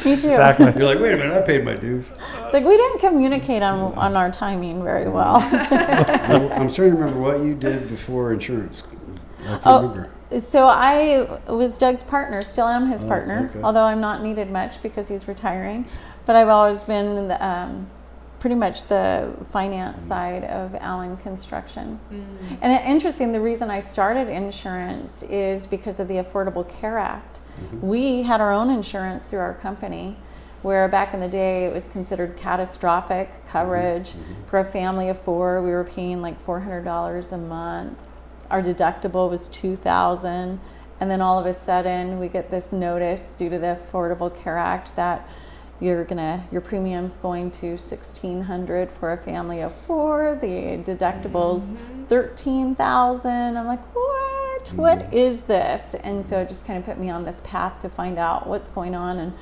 Me too. Exactly. You're like, wait a minute, I paid my dues. It's like we didn't communicate on our timing very well. I'm trying to remember what you did before insurance. I can't Oh, remember. So I was Doug's partner, still am his partner, okay. although I'm not needed much because he's retiring. But I've always been pretty much the finance side of Allen Construction. And interesting, the reason I started insurance is because of the Affordable Care Act. We had our own insurance through our company, where back in the day it was considered catastrophic coverage. For a family of 4, we were paying like $400 a month. Our deductible was $2,000, and then all of a sudden we get this notice due to the Affordable Care Act that your premium's going to $1,600 for a family of 4. The deductible's $13,000. I'm like, what? What is this? And so it just kind of put me on this path to find out what's going on. And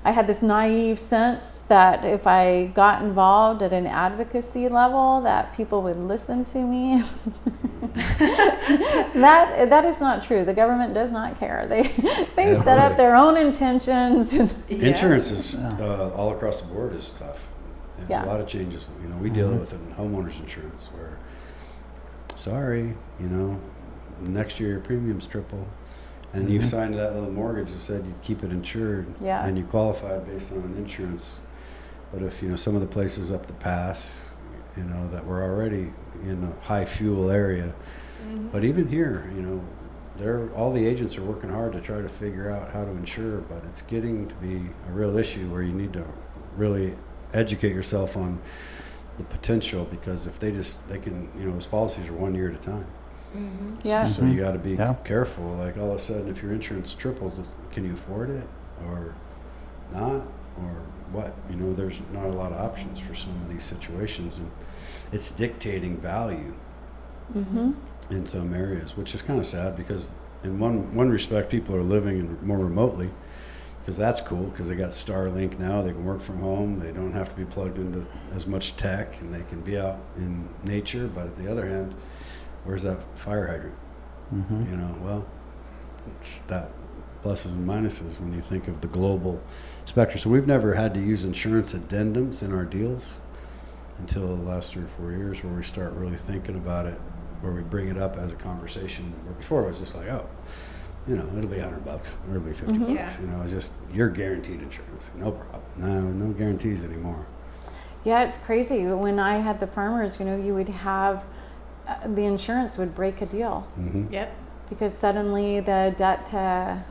I had this naive sense that if I got involved at an advocacy level, that people would listen to me. That is not true. The government does not care. They set up their own intentions. Insurance is all across the board is tough. There's Yeah. a lot of changes. You know, we deal with it in homeowners insurance where, sorry, you know, next year your premiums triple. And you signed that little mortgage that said you'd keep it insured, Yeah. and you qualified based on an insurance. But if, you know, some of the places up the pass, you know, that were already in a high fuel area, but even here, you know, all the agents are working hard to try to figure out how to insure, but it's getting to be a real issue where you need to really educate yourself on the potential, because if they can, you know, those policies are 1 year at a time. Yeah. So you got to be Yeah. careful. Like all of a sudden, if your insurance triples, can you afford it or not, or what? You know, there's not a lot of options for some of these situations, and it's dictating value in some areas, which is kind of sad, because in one respect, people are living more remotely, because that's cool, because they got Starlink now. They can work from home. They don't have to be plugged into as much tech, and they can be out in nature. But at the other hand, where's that fire hydrant? You know, well, it's that pluses and minuses when you think of the global spectrum. So we've never had to use insurance addendums in our deals until the last 3 or 4 years, where we start really thinking about it, where we bring it up as a conversation. Where before it was just like, oh, you know, it'll be $100 or it'll be $50. Yeah. You know, it's just, you're guaranteed insurance, no problem. No guarantees anymore. Yeah, it's crazy. When I had the farmers, you know, you would have the insurance would break a deal Yep. because suddenly the debt to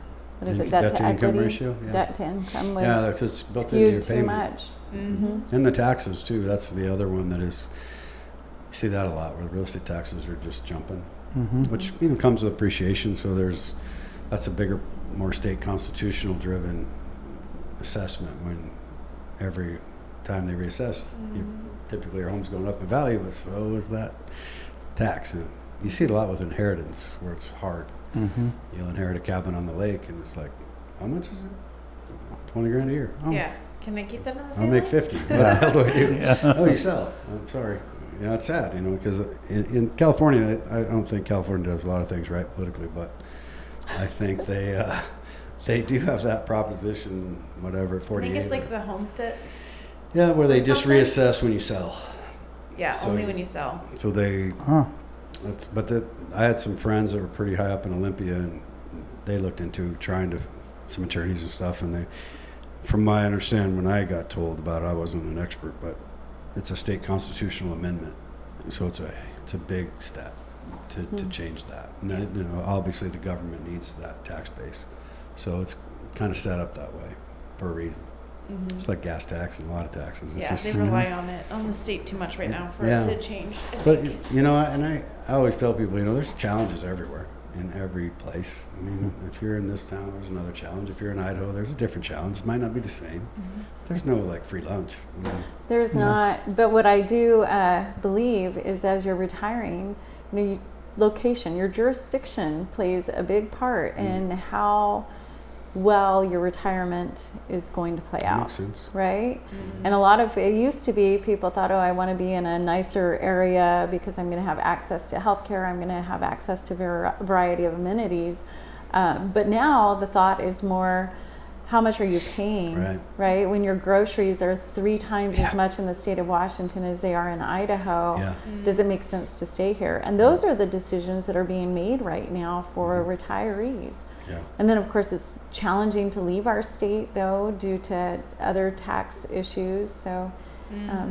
Debt to income equity? ratio, yeah. Debt to income was Yeah, because it's built into your skewed too payment. much. And the taxes too. That's the other one that is. You see that a lot, where the real estate taxes are just jumping, which, you know, comes with appreciation. So that's a bigger, more state constitutional driven assessment. When every time they reassess, typically your home's going up in value, but so is that tax. And you see it a lot with inheritance, where it's hard. You'll inherit a cabin on the lake, and it's like, how much is it? $20,000 a year. Oh, Yeah. Can I keep that in the I'll family? make 50. What the hell do I do? Oh, you sell. I'm sorry. You know, it's sad, you know, because in California, I don't think California does a lot of things right politically, but I think they do have that proposition, whatever, 48. I think it's like the homestead. Yeah, where they or just something. reassess when you sell. Yeah, So only you- when you sell. So they, Huh. I had some friends that were pretty high up in Olympia, and they looked into some attorneys and stuff, and they, from my understanding, when I got told about it, I wasn't an expert, but it's a state constitutional amendment, so it's a big step to change that. And then, you know, obviously the government needs that tax base, so it's kind of set up that way for a reason. Mm-hmm. It's like gas tax and a lot of taxes. It's Yeah, just, they rely on the state too much right now for Yeah. it to change. I but think. you know, and I always tell people, you know, there's challenges everywhere, in every place. I mean, if you're in this town, there's another challenge. If you're in Idaho, there's a different challenge. It might not be the same. There's no like free lunch. You know? There's not, but what I do believe is as you're retiring, you know, location, your jurisdiction plays a big part in how well your retirement is going to play out. Makes sense. Right? And a lot of it used to be people thought, oh, I want to be in a nicer area because I'm going to have access to healthcare, I'm going to have access to a variety of amenities. But now the thought is more, how much are you paying? Right? When your groceries are 3 times as much in the state of Washington as they are in Idaho, does it make sense to stay here? And those are the decisions that are being made right now for retirees. Yeah. And then, of course, it's challenging to leave our state, though, due to other tax issues. So,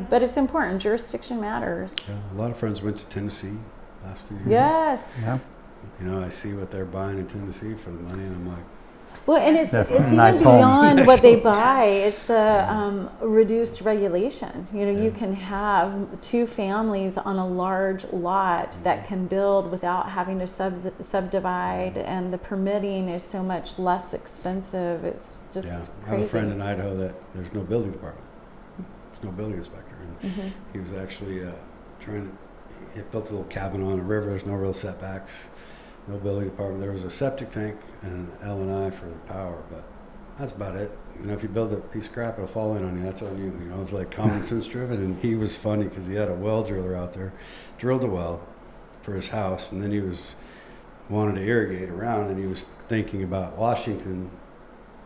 but it's important. Jurisdiction matters. Yeah. A lot of friends went to Tennessee last few years. Yes. Yeah. You know, I see what they're buying in Tennessee for the money, and I'm like, Well, and it's even Nice homes. beyond Nice what they homes. buy. It's the reduced regulation. You know, you can have 2 families on a large lot that can build without having to subdivide, and the permitting is so much less expensive. It's just yeah. I crazy. have a friend in Idaho that there's no building department. There's no building inspector. And he was actually he built a little cabin on a river. There's no real setbacks. No building department. There was a septic tank and an L&I for the power, but that's about it. You know, if you build a piece of crap, it'll fall in on you. That's on you. You know, it's like common sense driven. And he was funny because he had a well driller out there, drilled a well for his house, and then he wanted to irrigate around, and he was thinking about Washington,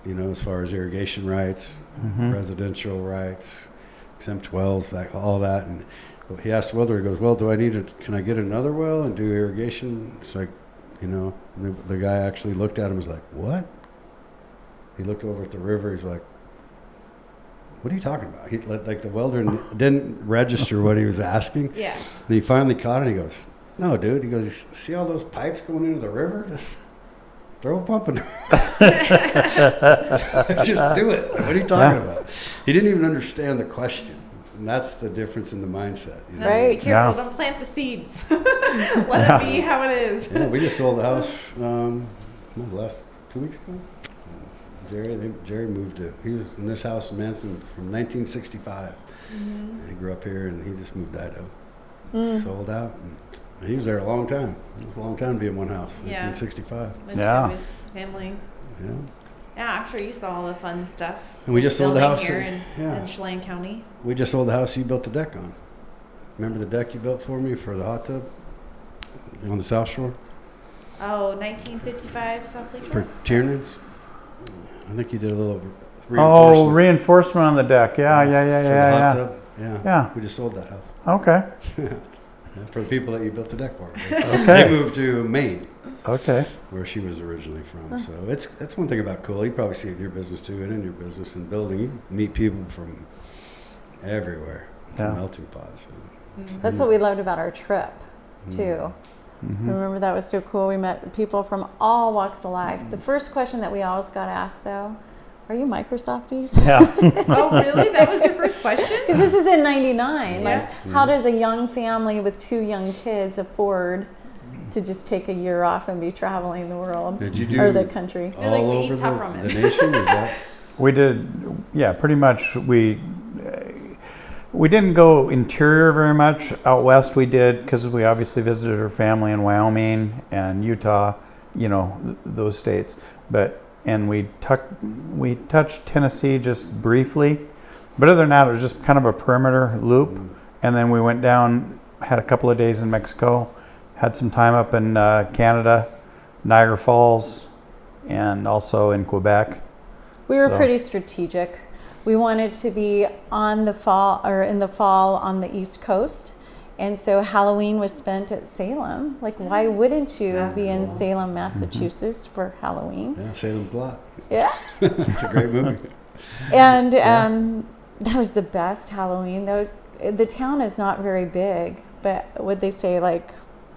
you know, as far as irrigation rights, residential rights, exempt wells, all that. And he asked the welder, he goes, well, can I get another well and do irrigation? It's like, you know, the guy actually looked at him and was like, what? He looked over at the river. He's like, what are you talking about? Like the welder didn't register what he was asking. Yeah. And he finally caught it and he goes, no, dude. He goes, you see all those pipes going into the river? Just throw a pump in there. Just do it. What are you talking about? He didn't even understand the question. And that's the difference in the mindset. You know? Right. Be careful. Don't plant the seeds. Let it be how it is. Yeah, we just sold the house last 2 weeks ago. Jerry moved he was in this house in Manson from 1965. And he grew up here, and he just moved to Idaho. Sold out, and he was there a long time. It was a long time to be in one house, Yeah. 1965. Went Yeah. to his family. Yeah. Yeah, I'm sure you saw all the fun stuff. And we just sold the building house here in in Chelan County. We just sold the house you built the deck on. Remember the deck you built for me for the hot tub on the South Shore? Oh, 1955 South Lake For Shore. Tiernan's? I think you did a little reinforcement. Oh, reinforcement on the deck. Yeah. for the hot tub. Yeah. We just sold that house. Okay. Yeah, for the people that you built the deck for. Okay. They moved to Maine, Okay. where she was originally from. So that's one thing about cool. You probably see it in your business too, and in your business and building. You meet people from everywhere. It's a Yeah. melting pot. So. That's what we loved about our trip, too. Remember, that was so cool. We met people from all walks of life. The first question that we always got asked, though, are you Microsofties? Yeah. Oh, really? That was your first question? Because this is in '99. Yeah. Like, how does a young family with 2 young kids afford to just take a year off and be traveling the world Did you do or the country? They like all to over eat top ramen. the nation? Is that? We did, yeah, pretty much. We didn't go interior very much. Out west we did, because we obviously visited her family in Wyoming and Utah, you know, those states. And we touched Tennessee just briefly, But other than that, it was just kind of a perimeter loop. And then we went down, had a couple of days in Mexico, had some time up in Canada, Niagara Falls, and also in Quebec. We were So- pretty strategic. We wanted to be in the fall on the East Coast. And so Halloween was spent at Salem. Like, why wouldn't you That's be in cool. Salem, Massachusetts for Halloween? Yeah, Salem's Lot. Yeah. It's a great movie. And that was the best Halloween. Though the town is not very big, but would they say like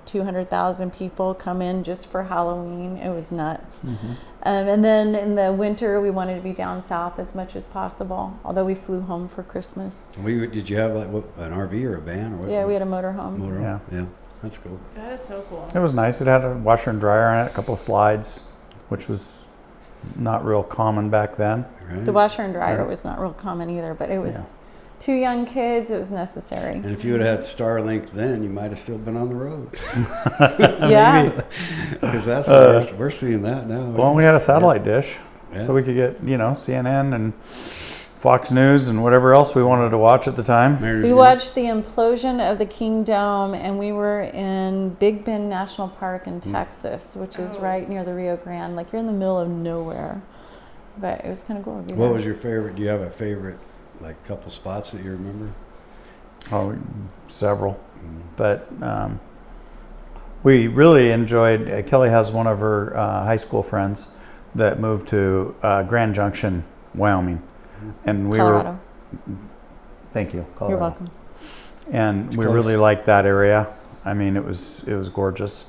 200,000 people come in just for Halloween? It was nuts. And then in the winter, we wanted to be down south as much as possible. Although we flew home for Christmas. Did you have like an RV or a van or what? Yeah, we had a motorhome. Motorhome? Yeah, that's cool. That is so cool. It was nice. It had a washer and dryer on it, a couple of slides, which was not real common back then. Right. The washer and dryer Right. was not real common either, but it was 2 young kids. It was necessary. And if you would have had Starlink then, you might have still been on the road. Yeah. Because that's what we're seeing that now. Well, we had a satellite dish, Yeah. so we could get, CNN and Fox News and whatever else we wanted to watch at the time. Mariners We game. watched the implosion of the Kingdom, and we were in Big Bend National Park in Texas, which is Oh. right near the Rio Grande. Like, you're in the middle of nowhere, but it was kind of cool. to be What there. was your favorite? Do you have a favorite, like, couple spots that you remember? Oh, several. But we really enjoyed, Kelly has one of her high school friends that moved to Grand Junction, Wyoming. And we Colorado. were, thank you, Colorado. You're welcome. And It's we close. really liked that area. I mean, it was gorgeous.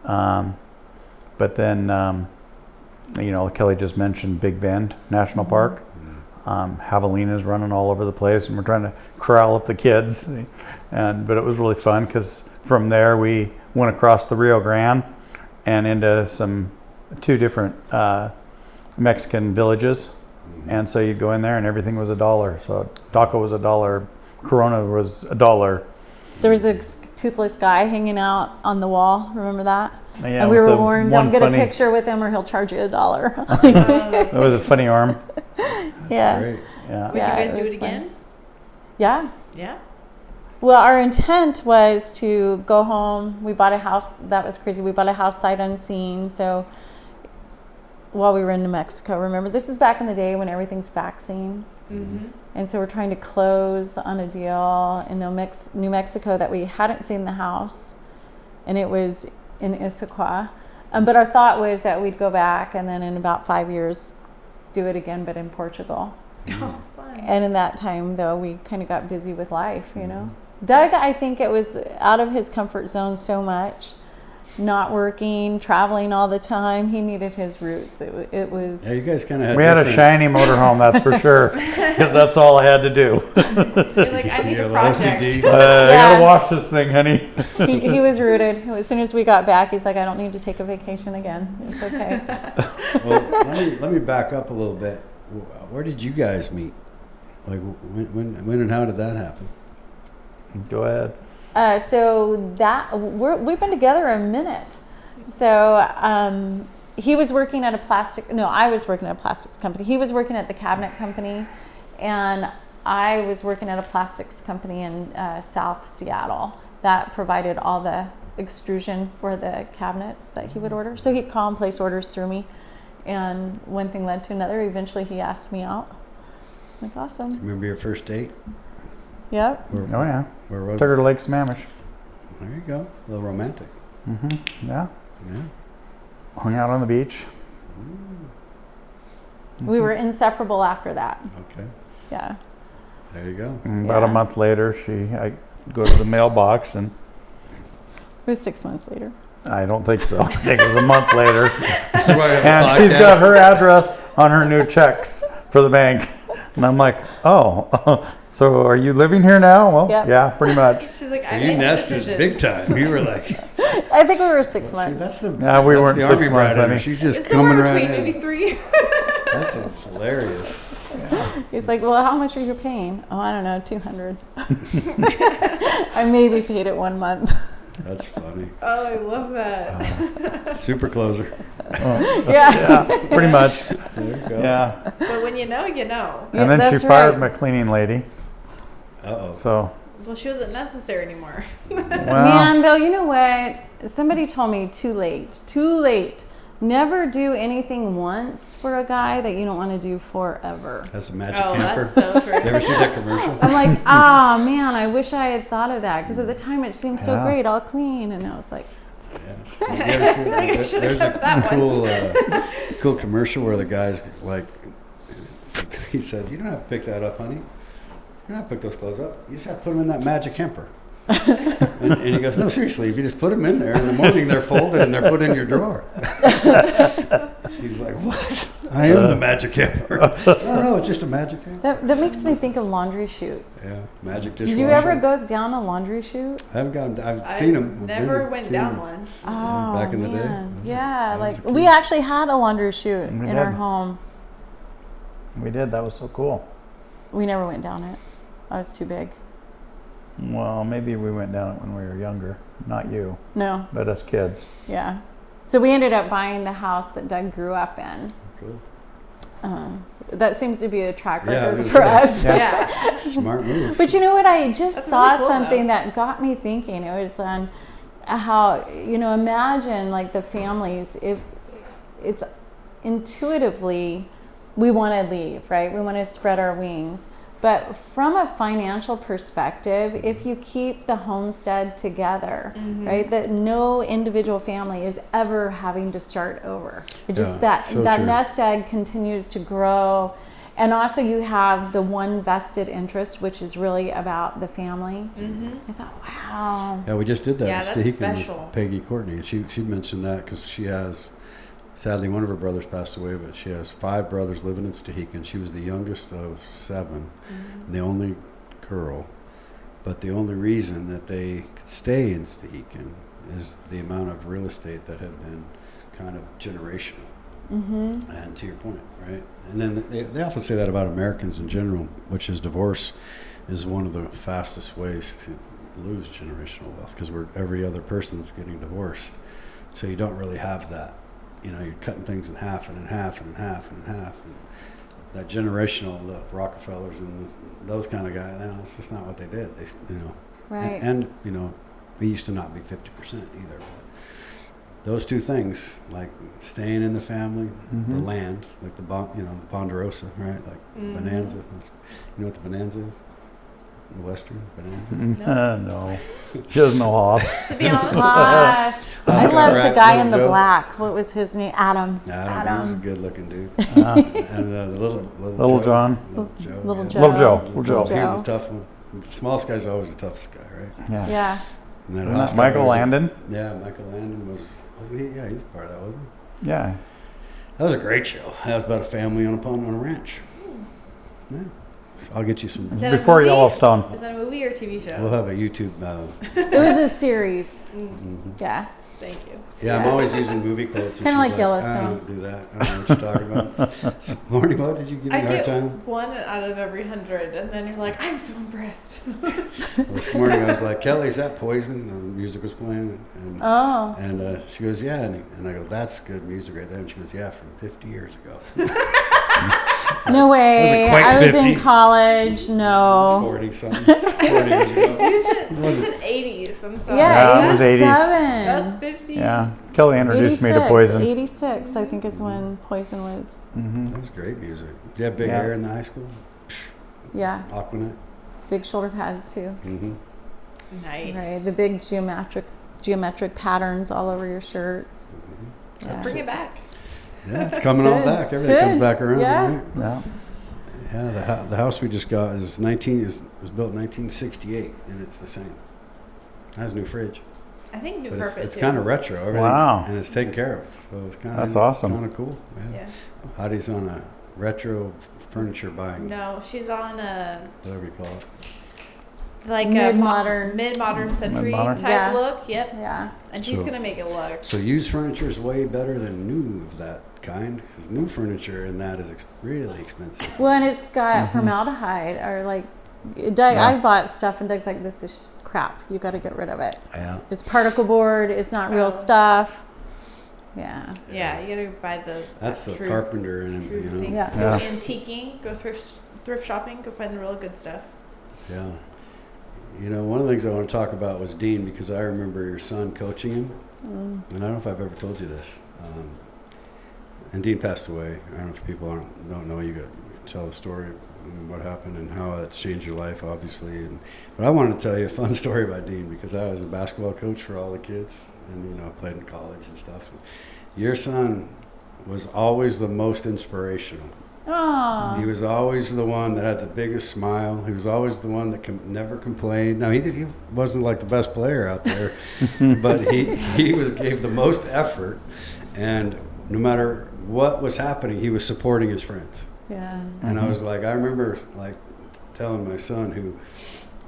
But then, Kelly just mentioned Big Bend National Park. Javelina's running all over the place, and we're trying to corral up the kids. But it was really fun because from there we went across the Rio Grande and into 2 different Mexican villages. And so you'd go in there and everything was $1. So taco was $1, Corona was $1. There was a toothless guy hanging out on the wall. Remember that? Yeah, And we with were the warned, one don't get a funny- picture with him or he'll charge you $1. It was a funny arm. That's Yeah. great. Yeah. Would Yeah, you guys it do was it again? fun. Yeah. Yeah. Well, our intent was to go home. We bought a house. That was crazy. We bought a house sight unseen. So while we were in New Mexico, remember, this is back in the day when everything's vaccine. And so we're trying to close on a deal in New Mexico that we hadn't seen the house. And it was in Issaquah. But our thought was that we'd go back and then in about 5 years do it again, but in Portugal. Oh, fun. And in that time, though, we kind of got busy with life, Doug, I think it was out of his comfort zone so much, not working, traveling all the time. He needed his roots. It was. Yeah, you guys kind of had We had a different- shiny motorhome, that's for sure, because that's all I had to do. You're like, I need You're a the project. OCD. I Yeah. gotta wash this thing, honey. He was rooted. As soon as we got back, he's like, I don't need to take a vacation again. It's okay. Well, let me back up a little bit. Where did you guys meet? Like, when and how did that happen? Go ahead. So that we've been together a minute. So he was working at I was working at a plastics company. He was working at the cabinet company, and I was working at a plastics company in South Seattle that provided all the extrusion for the cabinets that he would order. So he'd call and place orders through me, and one thing led to another. Eventually, he asked me out. I'm like, awesome. Remember your first date? Yep. Oh yeah. Where was Took it? her to Lake Sammamish. There you go. A little romantic. Yeah. Yeah. Hung out on the beach. We were inseparable after that. Okay. Yeah. There you go. And about a Yeah. month later, I go to the mailbox, and It was 6 months later. I don't think so. I think it was a month later. This is why I have a And she's podcast. got her address on her new checks for the bank. And I'm like, oh, so are you living here now? Well, Yep. yeah, pretty much. She's like, So I you made the nested decision. big time. You were like, I think we were 6 see, months. that's the Yeah, we that's weren't the 6 Army months, bride in her. honey. She's just It's somewhere coming right between, in. maybe 3. That's hilarious. He's like, well, how much are you paying? Oh, I don't know, 200. I maybe paid it 1 month. That's funny. Oh, I love that. Super closer. Yeah. Pretty much. There you go. Yeah. But when you know, you know. Yeah, And then that's she fired right. my cleaning lady. Uh-oh. So, Well, she wasn't necessary anymore. well, Man, though, you know what? Somebody told me too late. Never do anything once for a guy that you don't want to do forever. That's a magic Oh, camper. that's so true. You ever see that commercial? I'm like, ah, man, I wish I had thought of that because at the time it seemed so Yeah. great, all clean, and I was like, Yeah. You ever see Maybe I that? should've There's kept that a cool commercial where the guy's like, he said, "You don't have to pick that up, honey. You don't have to pick those clothes up. You just have to put them in that magic hamper." and he goes, "No, seriously, if you just put them in there, in the morning they're folded and they're put in your drawer." She's like, "What? I am the magic hamper." No, it's just a magic hamper. that makes me think of laundry chutes. Yeah, magic Did dishwasher. you ever go down a laundry chute? I haven't gone. I've I seen them. never went down one. Oh, Back in the day? man. Was it- Yeah, I was like a we kid. actually had a laundry chute We in our did. home. we did. That was so cool. We never went down it. I was too big. Well, maybe we went down it when we were younger. Not you, No, but us kids. yeah. So we ended up buying the house that Doug grew up in. Cool. That seems to be a track Yeah, I record was for gonna us. Yeah. Yeah. Smart moves. But you know what? I just That's saw really cool, something though. that got me thinking. It was on how, imagine like the families, if it's intuitively, we want to leave, right? We want to spread our wings. But from a financial perspective, if you keep the homestead together, right, that no individual family is ever having to start over. It just Yeah, so that true. nest egg continues to grow. And also you have the one vested interest, which is really about the family. I thought, wow. Yeah, we just did that Yeah, in that's Stehekin special. with Peggy Courtney. And she mentioned that because she has, sadly, one of her brothers passed away, but she has 5 brothers living in Stehekin. She was the youngest of 7, and the only girl. But the only reason that they could stay in Stehekin is the amount of real estate that had been kind of generational. And to your point, right? And then they often say that about Americans in general, which is divorce is one of the fastest ways to lose generational wealth because every other person's getting divorced. So you don't really have that. You're cutting things in half and in half and in half and in half. And that generational, the Rockefellers and those kind of guys, it's just not what they did. Right. And we used to not be 50% either. But those two things, like staying in the family, the land, like the Ponderosa, right? Like Bonanza. You know what the Bonanza is? The Western Bonanza. No. She doesn't know Hoss. To be honest, Gosh. I Oscar love the Rat, guy Little in the Joe. black. What was his name? Adam. Adam, he's a good-looking dude. Uh, And the little Little Joe, John. Little Joe. Little yeah. Joe. Little Joe. Little Joe. Joe. He was Joe. a tough one. The smallest guy's always the toughest guy, right? Yeah. Yeah. And that Isn't that Oscar Michael was a- Landon? Yeah, Michael Landon wasn't he? Yeah, he was part of that, wasn't he? Yeah. That was a great show. That was about a family on a ranch. Yeah. I'll get you some. Is that a Before movie? Yellowstone. Is that a movie or TV show? We'll have a YouTube. It was a series. Yeah. Thank you. Yeah, I'm always using movie quotes. and Kinda she's like I Yellowstone. don't do that. I don't know what you're talking about. This morning, what did you give me I a hard get time? 1 out of every 100, and then you're like, I'm so impressed. Well, this morning I was like, Kelly, is that Poison? And the music was playing. Oh. And she goes, yeah. And I go, that's good music right there. And she goes, yeah, from 50 years ago. No way. quite I was 50. in college. It's No. 40 something. 40 years ago. You said Was it? 80s. I'm sorry. Yeah, Yeah, it was 80s. 87. That's 50. Yeah. Kelly introduced me to 86, Poison. 86, I think, is when Poison was. That was great music. Did you have big Yeah. hair in the high school? Yeah. Aquanet? Big shoulder pads, too. Mm-hmm. Nice. Right. The big geometric patterns all over your shirts. Yeah. Bring it back. Yeah, it's coming all Should. back. Everything comes Should. back around, Yeah. right? Yeah. Yeah, the house we just got was built in 1968, and it's the same. It has a new fridge, I think new but carpet it's too. kind of retro. Everything's- Wow. and it's taken care of. So it's kind of That's awesome. Kind of cool. Yeah. Hottie's on a retro furniture buying, No, she's on a whatever you call it. like Mid-modern. a mid-modern century Mid-modern? type Yeah. look. Yep. Yeah. And she's So- gonna make it look. So used furniture is way better than new of that kind, because new furniture in that is really expensive. Well, and it's got formaldehyde or like, Doug, Yeah. I bought stuff and Doug's like, this is crap. You got to get rid of it. Yeah. It's particle board. It's not Oh. real stuff. Yeah. Yeah, you gotta buy the. That's the true- carpenter in him, true you know. things. Yeah. Go Yeah. antiquing, go thrift shopping, go find the real good stuff. Yeah. You know, one of the things I want to talk about was Dean, because I remember your son coaching him, and I don't know if I've ever told you this. And Dean passed away. I don't know if people don't know. You got tell the story and what happened and how it's changed your life, obviously. But I wanted to tell you a fun story about Dean, because I was a basketball coach for all the kids, and you know, played in college and stuff. Your son was always the most inspirational. Oh. He was always the one that had the biggest smile. He was always the one that never complained. Now, he wasn't like the best player out there, but he gave the most effort, and no matter what was happening, he was supporting his friends. Yeah. And I was like, I remember like telling my son, who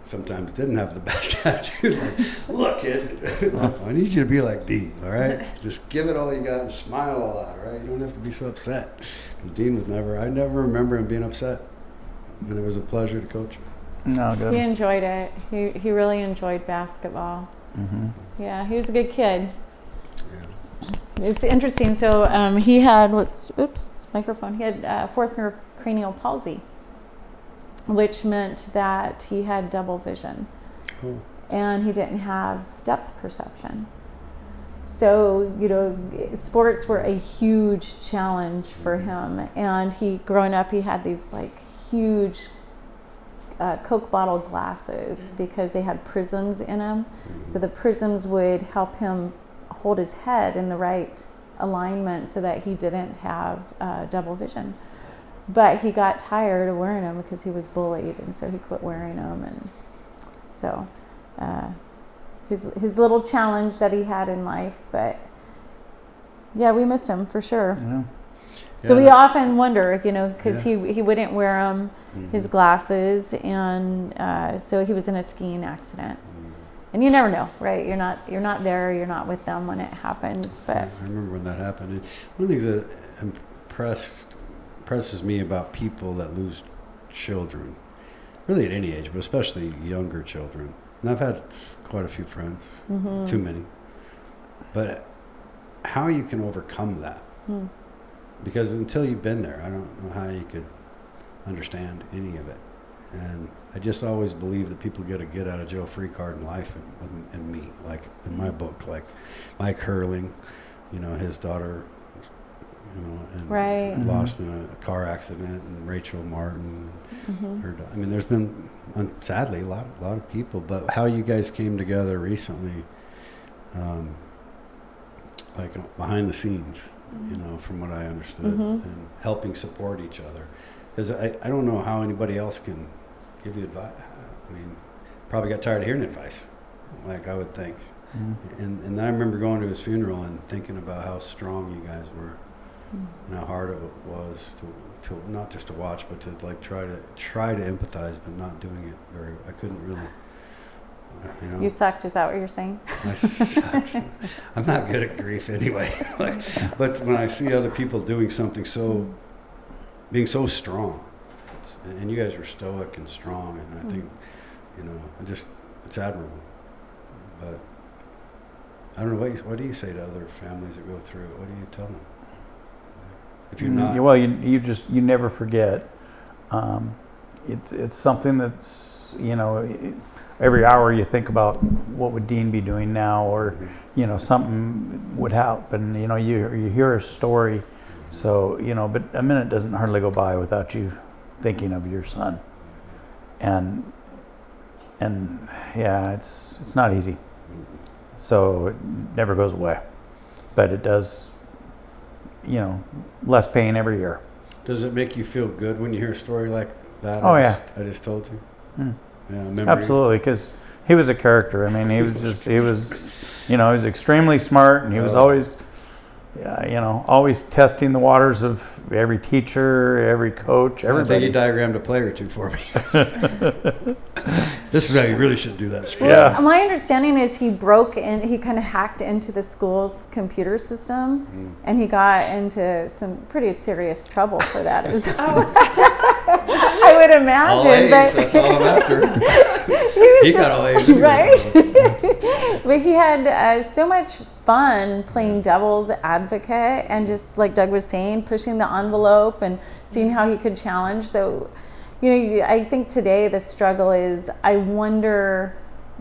sometimes didn't have the best attitude, like, look, kid, I need you to be like Dean, all right? Just give it all you got and smile a lot, all right? You don't have to be so upset. And Dean was I never remember him being upset. And it was a pleasure to coach him. No, good. He enjoyed it. He really enjoyed basketball. Mm-hmm. Yeah, he was a good kid. Yeah. It's interesting. So he had microphone. He had fourth nerve cranial palsy, which meant that he had double vision, and he didn't have depth perception. So, you know, sports were a huge challenge for him. And growing up, he had these like huge Coke bottle glasses because they had prisms in them. So the prisms would help him hold his head in the right alignment so that he didn't have double vision. But he got tired of wearing them because he was bullied, and so he quit wearing them. And so his little challenge that he had in life. But yeah, we missed him for sure. Yeah. So we often wonder, you know, because he wouldn't wear them, his glasses, and so he was in a skiing accident. And you never know, right? You're not there, you're not with them when it happens. But I remember when that happened. And one of the things that impresses me about people that lose children, really at any age, but especially younger children, and I've had quite a few friends, too many, but how you can overcome that. Because until you've been there, I don't know how you could understand any of it. And I just always believe that people get a get out of jail free card in life, and me, like in my book, like Mike Hurling, you know, his daughter, you know, and lost in a car accident, and Rachel Martin, I mean, there's been, sadly, a lot of people, but how you guys came together recently, like behind the scenes, you know, from what I understood, and helping support each other. Because I don't know how anybody else can give you advice. I mean, probably got tired of hearing advice, like I would think. And I remember going to his funeral and thinking about how strong you guys were, and how hard it was to not just to watch, but to like try to empathize, but not doing it I couldn't really. You know, you sucked, is that what you're saying? I sucked. I'm not good at grief anyway. But when I see other people doing something being so strong, and you guys were stoic and strong, and I think, you know, it's admirable. But I don't know, what do you say to other families that go through it? What do you tell them? If you're not... Well, you never forget. It's something that's, you know, every hour you think about what would Dean be doing now, or, you know, something would happen. You know, you hear a story, so, you know, but a minute doesn't hardly go by without you thinking of your son. And yeah, it's not easy. So it never goes away, but it does, you know, less pain every year. Does it make you feel good when you hear a story like that? Oh, I just told you. Yeah, absolutely, because he was a character. I mean, he was, you know, he was extremely smart, and he was always, you know, always testing the waters of every teacher, every coach, everybody. I think you diagrammed a play or two for me. This is how you really should do that. Yeah. My understanding is he kind of hacked into the school's computer system, and he got into some pretty serious trouble for that. I would All imagine, A's, that's all I'm after. He got all A's. Right? But he had so much fun playing devil's advocate and just like Doug was saying, pushing the envelope and seeing how he could challenge. So, I think today the struggle is, I wonder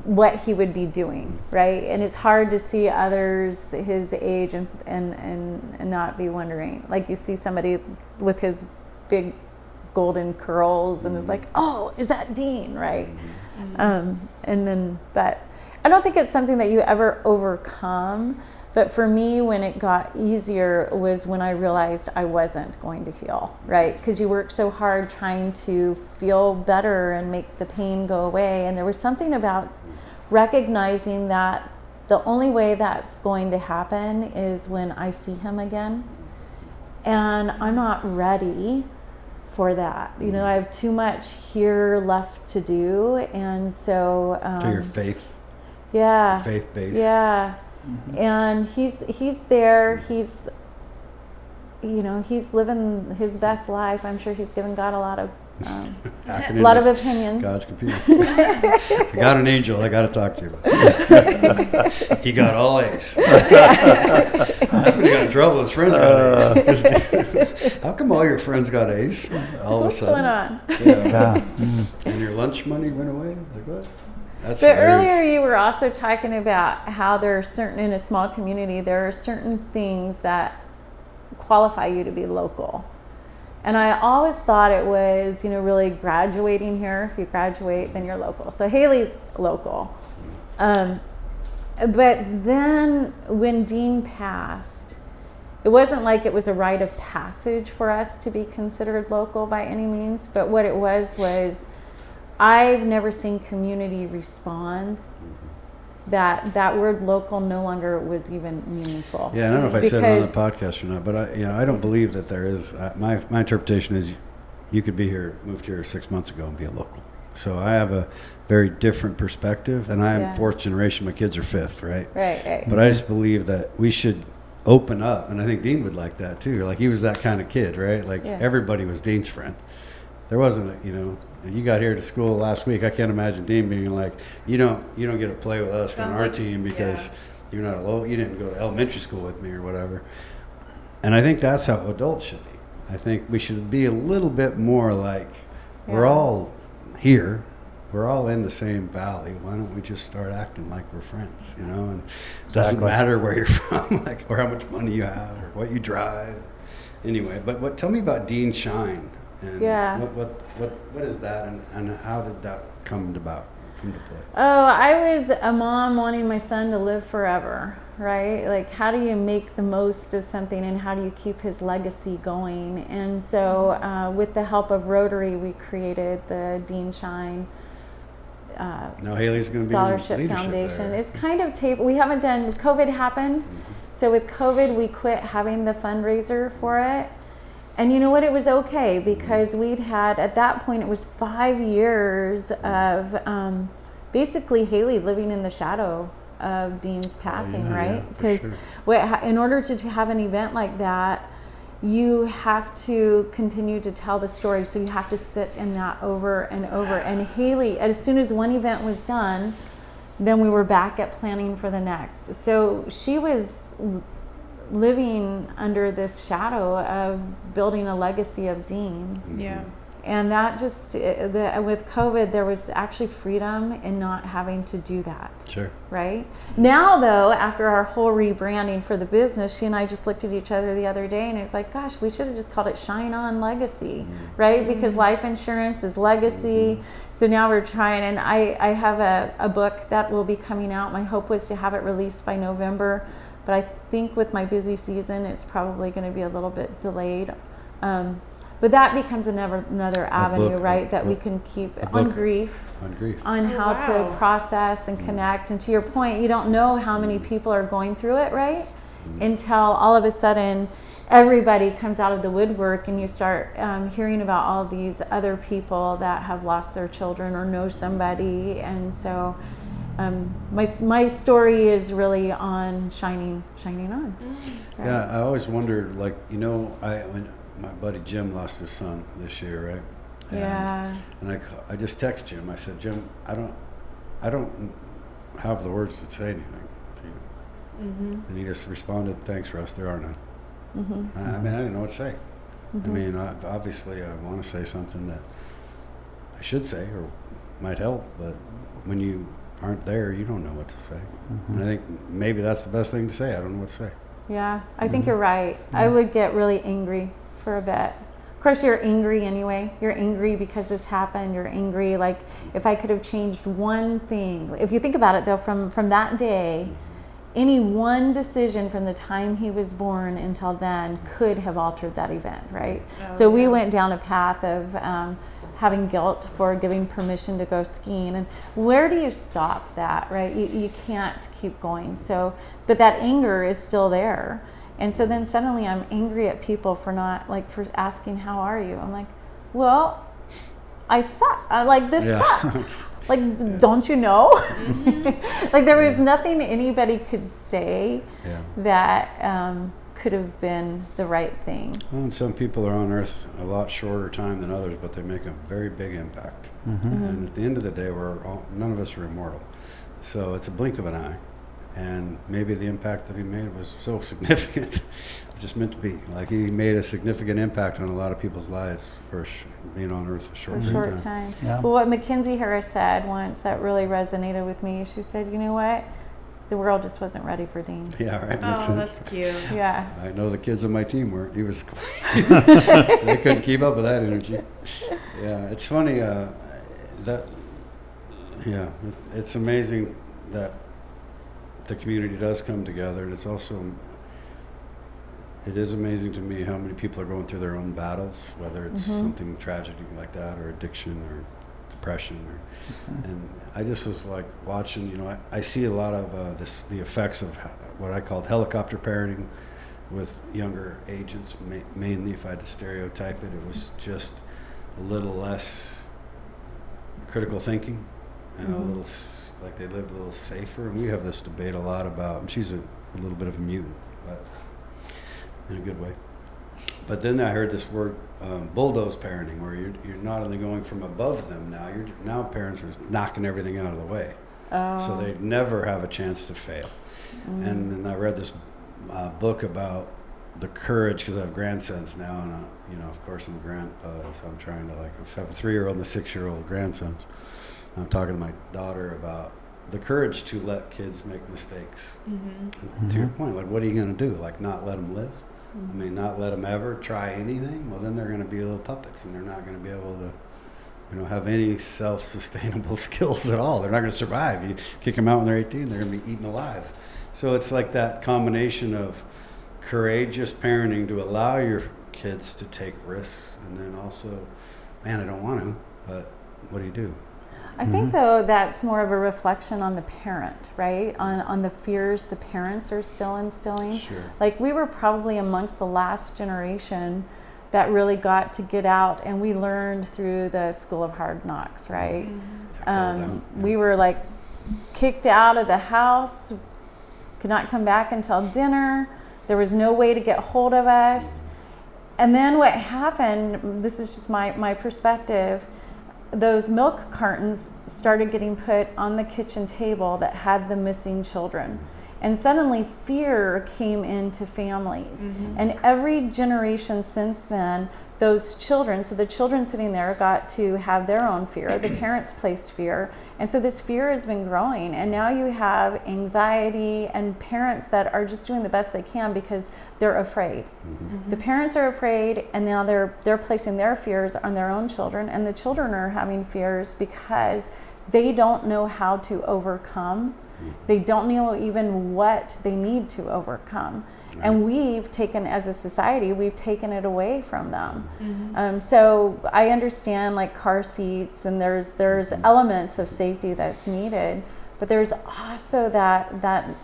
what he would be doing, right? And it's hard to see others his age and not be wondering. Like you see somebody with his big golden curls and is like, oh, is that Dean, right? But I don't think it's something that you ever overcome. But for me, when it got easier was when I realized I wasn't going to heal, right? Because you work so hard trying to feel better and make the pain go away. And there was something about recognizing that the only way that's going to happen is when I see him again. And I'm not ready for that. I have too much here left to do. And so... to your faith. Yeah. Faith-based. Yeah. And he's there. He's living his best life. I'm sure he's given God a lot of opinions. God's computer. I got an angel. I got to talk to you about. He got all A's. That's when he got in trouble. His friends got A's. How come all your friends got A's all of a sudden? What's going on? And your lunch money went away? Like what? That's but hilarious. earlier you were also talking about how there are in a small community, there are certain things that qualify you to be local. And I always thought it was, really graduating here. If you graduate, then you're local. So Haley's local. But then when Dean passed, it wasn't like it was a rite of passage for us to be considered local by any means. But what it was I've never seen community respond. That word local no longer was even meaningful. Yeah, I don't know if I said it on the podcast or not, but I don't believe that there is. My interpretation is you could moved here 6 months ago and be a local. So I have a very different perspective, and I am fourth generation. My kids are fifth, right? Right. But I just believe that we should open up, and I think Dean would like that too. Like he was that kind of kid, right? Like everybody was Dean's friend. There wasn't you got here to school last week. I can't imagine Dean being like, you don't get to play with us on our team because you're not you didn't go to elementary school with me or whatever. And I think that's how adults should be. I think we should be a little bit more like we're all here. We're all in the same valley. Why don't we just start acting like we're friends, And it doesn't matter where you're from, or how much money you have, or what you drive. Anyway, but tell me about Dean Shine. And what is that, and how did that come to play? Oh, I was a mom wanting my son to live forever, right? Like, how do you make the most of something, and how do you keep his legacy going? And so, with the help of Rotary, we created the Dean Shine now Haley's going to be Scholarship Foundation. It's kind of we haven't done. COVID happened, so with COVID, we quit having the fundraiser for it. And you know what? It was okay because we'd had, at that point, it was 5 years of basically Haley living in the shadow of Dean's passing, right? Because in order to have an event like that, you have to continue to tell the story. So you have to sit in that over and over. And Haley, as soon as one event was done, then we were back at planning for the next. So she was living under this shadow of building a legacy of Dean. Yeah. And that just, with COVID, there was actually freedom in not having to do that. Sure. Right? Now, though, after our whole rebranding for the business, she and I just looked at each other the other day and it was like, gosh, we should have just called it Shine On Legacy, right? Because life insurance is legacy. So now we're trying, and I have a book that will be coming out. My hope was to have it released by November. But I think with my busy season, it's probably going to be a little bit delayed. But that becomes another avenue, right? That we can keep on grief, on how to process and connect. And to your point, you don't know how many people are going through it, right? Until all of a sudden, everybody comes out of the woodwork and you start hearing about all these other people that have lost their children or know somebody. And so my story is really on shining on. Right? Yeah, I always wondered, when my buddy Jim lost his son this year, right? Yeah. And I just texted Jim. I said, Jim, I don't have the words to say anything to you. Mm-hmm. And he just responded, thanks, Russ, there are none. Mm-hmm. I mean, I didn't know what to say. Mm-hmm. I mean, obviously I want to say something that I should say or might help, but when you aren't there, you don't know what to say. Mm-hmm. And I think maybe that's the best thing to say. I don't know what to say. Yeah, I think you're right. I would get really angry for a bit. Of course, you're angry anyway. You're angry because this happened. You're angry, like, if I could have changed one thing. If you think about it, though, from that day, any one decision from the time he was born until then could have altered that event, right? Oh, So we yeah. went down a path of having guilt for giving permission to go skiing. And where do you stop that, right? You can't keep going. So, but that anger is still there. And so then suddenly I'm angry at people for not, like, for asking, how are you? I'm like, well, I suck. This sucks. Like, don't you know? Like, there was nothing anybody could say that could have been the right thing. Well, and some people are on Earth a lot shorter time than others, but they make a very big impact. And at the end of the day, none of us are immortal. So it's a blink of an eye. And maybe the impact that he made was so significant, it just meant to be. Like, he made a significant impact on a lot of people's lives for being on Earth a short time. Yeah. Well, what Mackenzie Harris said once that really resonated with me, she said, you know what? The world just wasn't ready for Dean. Yeah, right. Makes Oh, sense. that's cute. Yeah. I know the kids on my team weren't. He was. They couldn't keep up with that energy. Yeah, it's funny it's amazing that the community does come together, and it is amazing to me how many people are going through their own battles, whether it's something tragedy like that, or addiction, or depression, and I just was like watching. I see a lot of the effects of what I called helicopter parenting with younger agents. Mainly, if I had to stereotype it, it was just a little less critical thinking, and a little. Like, they lived a little safer, and we have this debate a lot about, and she's a little bit of a mutant, but in a good way. But then I heard this word, bulldoze parenting, where you're not only going from above them now parents are knocking everything out of the way. So they never have a chance to fail. And then I read this book about the courage, because I have grandsons now, and of course I'm a grandpa, so I'm trying to have a 3-year-old and a 6-year-old grandsons. I'm talking to my daughter about the courage to let kids make mistakes. To your point, like, what are you going to do? Like, not let them live? I mean, not let them ever try anything? Well, then they're going to be little puppets, and they're not going to be able to, have any self-sustainable skills at all. They're not going to survive. You kick them out when they're 18, they're going to be eaten alive. So it's like that combination of courageous parenting to allow your kids to take risks, and then also, man, I don't want to, but what do you do? I think, though, that's more of a reflection on the parent, right? On the fears the parents are still instilling. Sure. Like, we were probably amongst the last generation that really got to get out, and we learned through the School of Hard Knocks, right? We were, like, kicked out of the house, could not come back until dinner. There was no way to get hold of us. And then what happened, this is just my perspective, those milk cartons started getting put on the kitchen table that had the missing children. And suddenly fear came into families. And every generation since then, those children, so the children sitting there got to have their own fear. The parents placed fear. And so this fear has been growing. And now you have anxiety and parents that are just doing the best they can because they're afraid. The parents are afraid, and now they're placing their fears on their own children. And the children are having fears because they don't know how to overcome. They don't know even what they need to overcome. Right. And we've taken, as a society, we've taken it away from them. So I understand, like, car seats, and there's elements of safety that's needed, but there's also that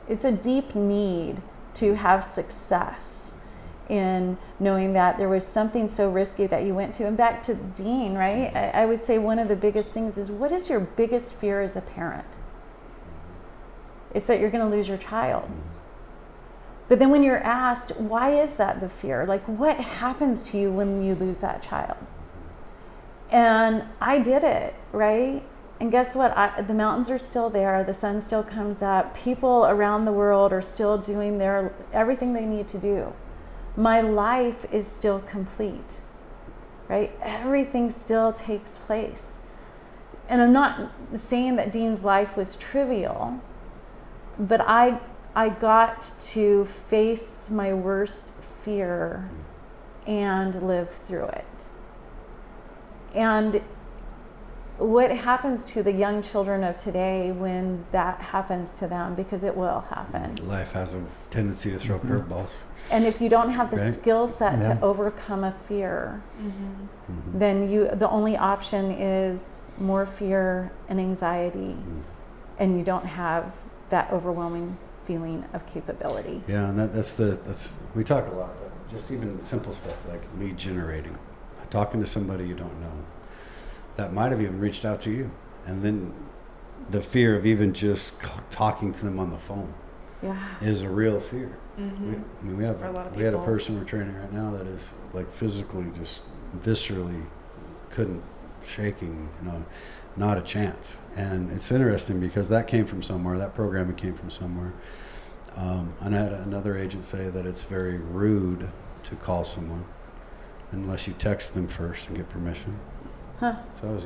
it's a deep need to have success in knowing that there was something so risky that you went to. And back to Dean, right? I would say one of the biggest things is, what is your biggest fear as a parent? It's that you're going to lose your child. But then when you're asked, why is that the fear? Like, what happens to you when you lose that child? And I did it, right? And guess what? The mountains are still there. The sun still comes up. People around the world are still doing everything they need to do. My life is still complete, right? Everything still takes place. And I'm not saying that Dean's life was trivial, but I got to face my worst fear and live through it. And what happens to the young children of today when that happens to them, because it will happen. Life has a tendency to throw curveballs. And if you don't have the Right. skill set Yeah. to overcome a fear, Mm-hmm. then the only option is more fear and anxiety, and you don't have that overwhelming feeling of capability. Yeah, and that's we talk a lot, just even simple stuff like lead generating, talking to somebody you don't know that might have even reached out to you, and then the fear of even just talking to them on the phone Yeah. is a real fear. Mm-hmm. We had For a lot of a people. person we're training right now that is like physically just viscerally couldn't, shaking, not a chance. And it's interesting because that came from somewhere, that programming came from somewhere. And I had another agent say that it's very rude to call someone unless you text them first and get permission. Huh. So that's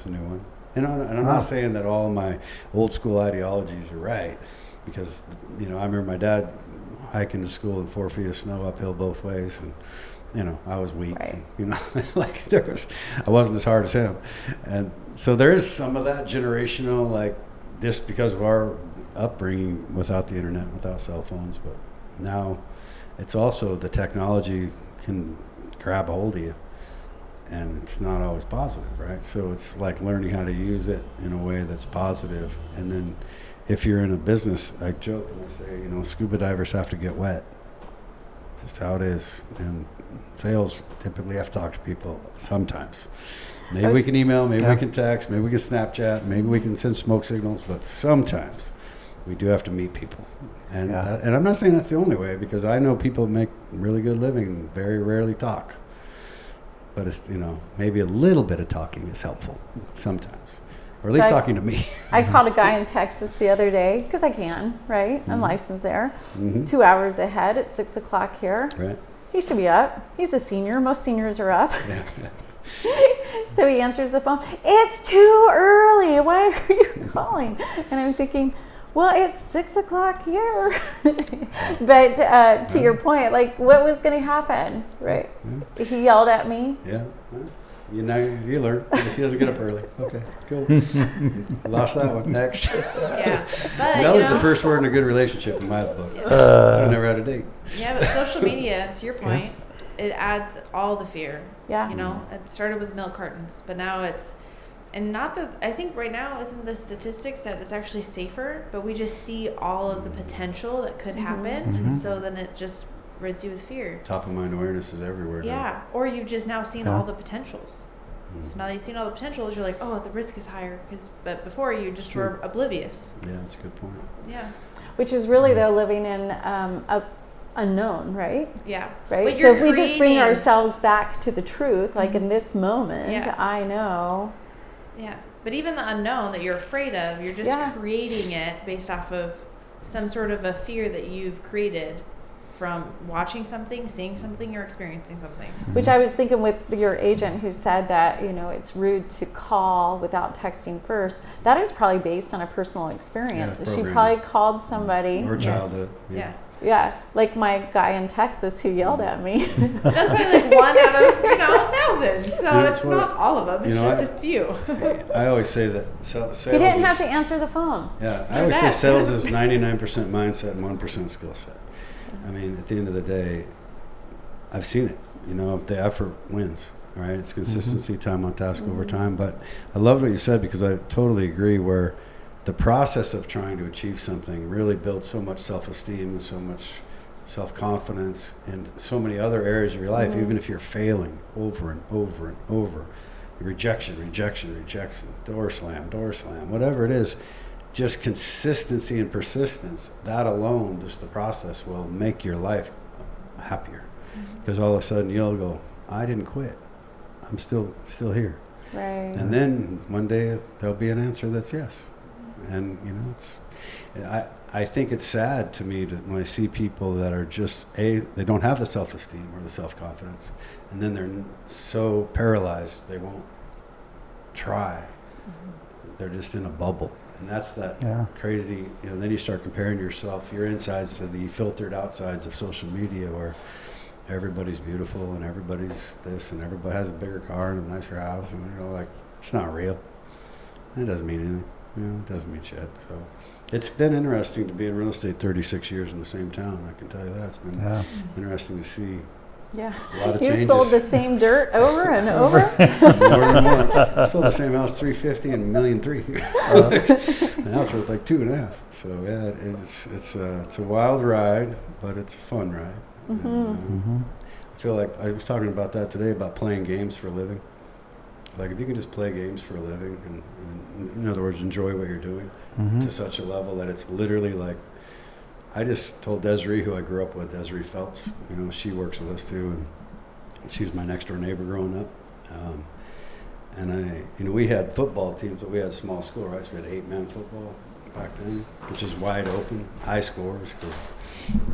a new one. And I'm not saying that all my old school ideologies are right, because I remember my dad hiking to school in 4 feet of snow uphill both ways, and I was weak. Right. And, like I wasn't as hard as him, and so there is some of that generational, like just because of our upbringing without the internet, without cell phones. But now it's also the technology can grab a hold of you, and it's not always positive, right? So it's like learning how to use it in a way that's positive. And then if you're in a business, I joke and I say, scuba divers have to get wet. Just how it is. And sales typically have to talk to people sometimes. Maybe we can email, maybe we can text, maybe we can Snapchat, maybe we can send smoke signals, but sometimes we do have to meet people. And and I'm not saying that's the only way, because I know people make really good living and very rarely talk. But it's, maybe a little bit of talking is helpful sometimes, or at least talking to me. I called a guy in Texas the other day, because I can, right? I'm licensed there. 2 hours ahead at 6 o'clock here. Right. He should be up. He's a senior. Most seniors are up. Yeah. So he answers the phone. It's too early. Why are you calling? And I'm thinking, well, it's 6 o'clock here. But to your point, like, what was going to happen, right? He yelled at me. Yeah. Well, you learn. If he doesn't get up early. Okay, cool. Lost that one. Next. Yeah, but That was the first word in a good relationship in my book. I never had a date. Yeah, but social media, to your point, it adds all the fear. Yeah. It started with milk cartons, but now I think right now isn't the statistics that it's actually safer, but we just see all of the potential that could happen, and so then it just rids you with fear. Top of mind awareness is everywhere now. Yeah, or you've just now seen all the potentials. So now that you've seen all the potentials, you're like, oh, the risk is higher, but before you just were oblivious. Yeah, that's a good point. Yeah. Which is really, though, living in unknown, right? Yeah. Right. But So you're if we just bring creating- ourselves back to the truth, like in this moment, Yeah. I know. Yeah. But even the unknown that you're afraid of, you're just creating it based off of some sort of a fear that you've created from watching something, seeing something, or experiencing something. Which I was thinking with your agent who said that, it's rude to call without texting first. That is probably based on a personal experience. Yeah, She programming. probably called somebody. Or childhood. Yeah. Yeah, like my guy in Texas who yelled at me. That's probably like 1 out of, 1,000. So That's it's what- not all of them. It's just a few. I always say that sales He didn't have is, to answer the phone. Yeah, I always say sales is 99% mindset and 1% skill set. I mean, at the end of the day, I've seen it. The effort wins, right? It's consistency, time on task over time. But I loved what you said, because I totally agree, where the process of trying to achieve something really builds so much self-esteem and so much self-confidence and so many other areas of your life, even if you're failing over and over and over. Rejection, door slam, whatever it is. Just consistency and persistence, that alone, just the process, will make your life happier. Because all of a sudden you'll go, I didn't quit. I'm still here. Right. And then one day there'll be an answer that's yes. And you know, I think it's sad to me that when I see people that are just they don't have the self-esteem or the self-confidence, and then they're so paralyzed they won't try. They're just in a bubble, and that's that crazy. You know, then you start comparing your insides to the filtered outsides of social media, where everybody's beautiful and everybody's this and everybody has a bigger car and a nicer house, and you know, like, it's not real. It doesn't mean anything. You know, it doesn't mean shit. So it's been interesting to be in real estate 36 years in the same town. I can tell you that. It's been interesting to see a lot of changes. You sold the same dirt over and over? More than once. I sold the same house $350 and $1,000,003. Now it's worth like 2.5. So yeah, it's a wild ride, but it's a fun ride. And, I feel like I was talking about that today, about playing games for a living. Like, if you can just play games for a living and in other words, enjoy what you're doing to such a level that it's literally like, I just told Desiree, who I grew up with, Desiree Phelps, you know, she works with us too, and she was my next door neighbor growing up. And you know, we had football teams, but we had a small school, right? So we had 8-man football back then, which is wide open, high scores, because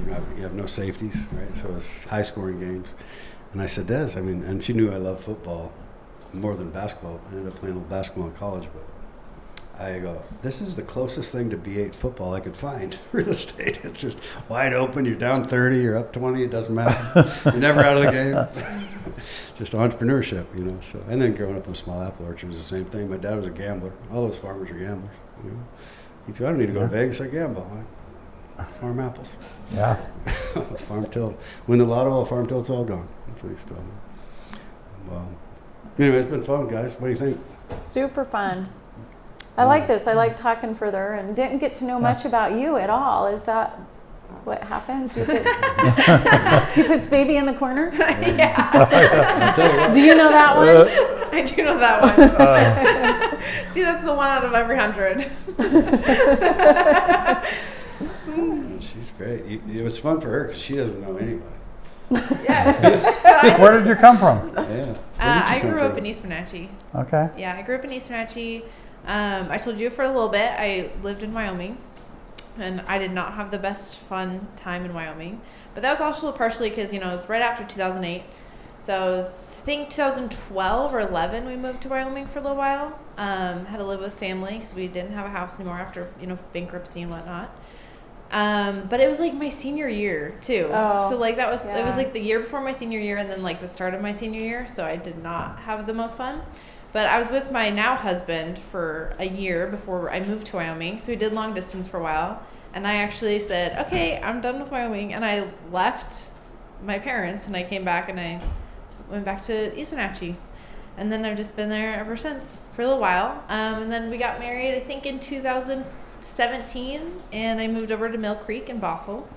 you have no safeties, right? So it's high scoring games. And I said, Des, I mean, and she knew I loved football more than basketball. I ended up playing a little basketball in college, but I go, this is the closest thing to B8 football I could find. Real estate, it's just wide open. You're down 30, you're up 20, it doesn't matter. You're never out of the game. Just entrepreneurship, you know. So, and then growing up in a small apple orchard was the same thing. My dad was a gambler. All those farmers are gamblers. You know? He said, I don't need to go to Vegas. I gamble. I farm apples. Yeah. Farm till. Win the lotto, all farm till it's all gone. That's what he's told me. Well, anyway, it's been fun, guys. What do you think? Super fun. I like this. I like talking further, and didn't get to know much about you at all. Is that what happens? He puts baby in the corner? Yeah. Do you know that one? I do know that one. See, that's the one out of every 100. She's great. It was fun for her because she doesn't know anybody. Yeah. So where did you come from? Yeah. I grew up in East Wenatchee. Okay. Yeah, I grew up in East Wenatchee. I told you for a little bit, I lived in Wyoming, and I did not have the best fun time in Wyoming. But that was also partially because, you know, it was right after 2008. So it was, I think 2012 or 11, we moved to Wyoming for a little while. Had to live with family because we didn't have a house anymore after, you know, bankruptcy and whatnot. But it was like my senior year too. So like that was, it was like the year before my senior year and then like the start of my senior year. So I did not have the most fun. But I was with my now husband for a year before I moved to Wyoming. So we did long distance for a while. And I actually said, okay, I'm done with Wyoming. And I left my parents and I came back and I went back to East Wenatchee. And then I've just been there ever since for a little while. And then we got married, I think, in 2017. And I moved over to Mill Creek in Bothell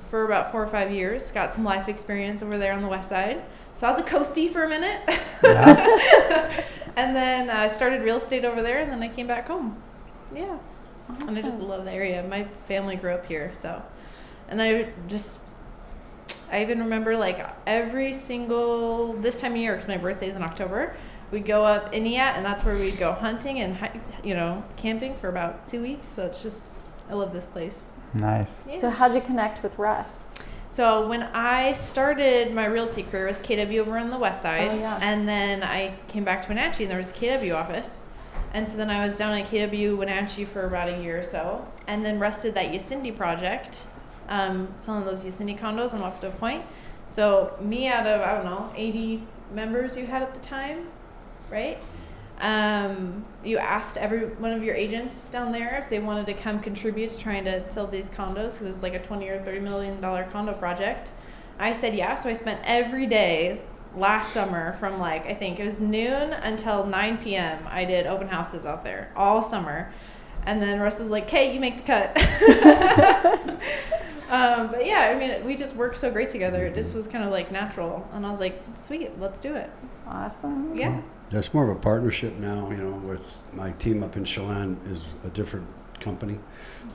for about 4 or 5 years. Got some life experience over there on the west side. So I was a coastie for a minute. Yeah. And then I started real estate over there, and then I came back home. Yeah. Awesome. And I just love the area. My family grew up here, so. And I even remember, like, every single, this time of year, because my birthday's in October, we'd go up Inuit, and that's where we'd go hunting and, you know, camping for about 2 weeks. So it's just, I love this place. Nice. Yeah. So how'd you connect with Russ? So when I started my real estate career, it was KW over on the west side. And then I came back to Wenatchee, and there was a KW office. And so then I was down at KW Wenatchee for about a year or so. And then Russ did that Yosemite project, selling those Yosemite condos on Wapito Point. So me out of, I don't know, 80 members you had at the time, right? You asked every one of your agents down there if they wanted to come contribute to trying to sell these condos because it was like a $20 or $30 million condo project. I said yeah, so I spent every day last summer from like, I think it was noon until 9 p.m. I did open houses out there all summer. And then Russ was like, "Hey, you make the cut." But yeah, I mean, we just worked so great together. It just was kind of like natural. And I was like, sweet, let's do it. Awesome. Yeah. That's more of a partnership now, you know, with my team up in Chelan is a different company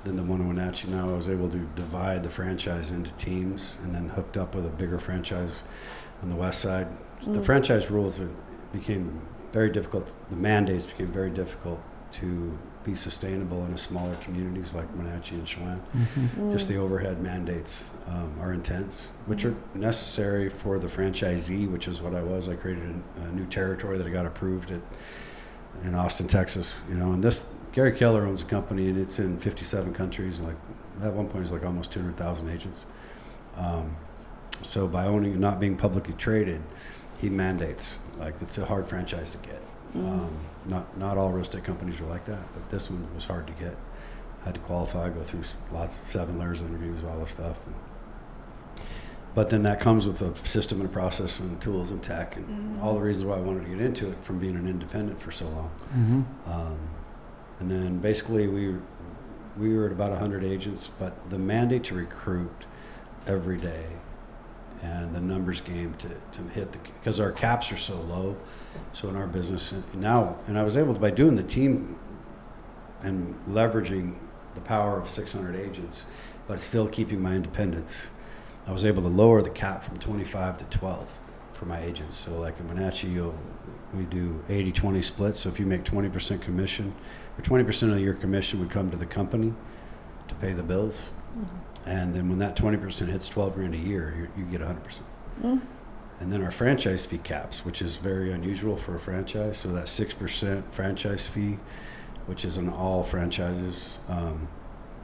than the one in Wenatchee. Now I was able to divide the franchise into teams and then hooked up with a bigger franchise on the west side. The franchise rules became very difficult. The mandates became very difficult to be sustainable in the smaller communities like Wenatchee and Chelan. Just the overhead mandates are intense, which are necessary for the franchisee, which is what I was. I created a new territory that I got approved in Austin, Texas. And this Gary Keller owns a company, and it's in 57 countries. Like at one point, it's like almost 200,000 agents. So by owning and not being publicly traded, he mandates. Like it's a hard franchise to get. Not all real estate companies are like that, but this one was hard to get. I had to qualify, go through 7 layers of interviews, all this stuff. But then that comes with a system and a process and tools and tech and all the reasons why I wanted to get into it from being an independent for so long. And then basically we were at about 100 agents, but the mandate to recruit every day and the numbers game to hit because our caps are so low. So in our business now, and I was able to, by doing the team and leveraging the power of 600 agents, but still keeping my independence, I was able to lower the cap from 25 to 12 for my agents. So like in Wenatchee, we do 80-20 splits. So if you make 20% commission, or 20% of your commission would come to the company to pay the bills. And then when that 20% hits $12,000 a year, you get 100%. And then our franchise fee caps, which is very unusual for a franchise. So that 6% franchise fee, which is in all franchises,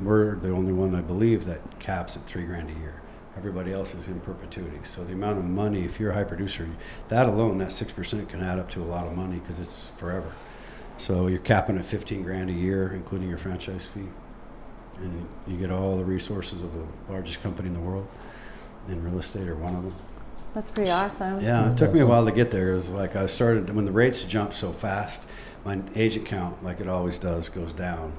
we're the only one, I believe, that caps at $3,000 a year. Everybody else is in perpetuity. So the amount of money, if you're a high producer, that alone, that 6% can add up to a lot of money because it's forever. So you're capping at $15,000 a year, including your franchise fee. And you get all the resources of the largest company in the world in real estate, or one of them. That's pretty awesome. Yeah, it took me a while to get there. It was like I started, when the rates jumped so fast, my agent count, like it always does, goes down.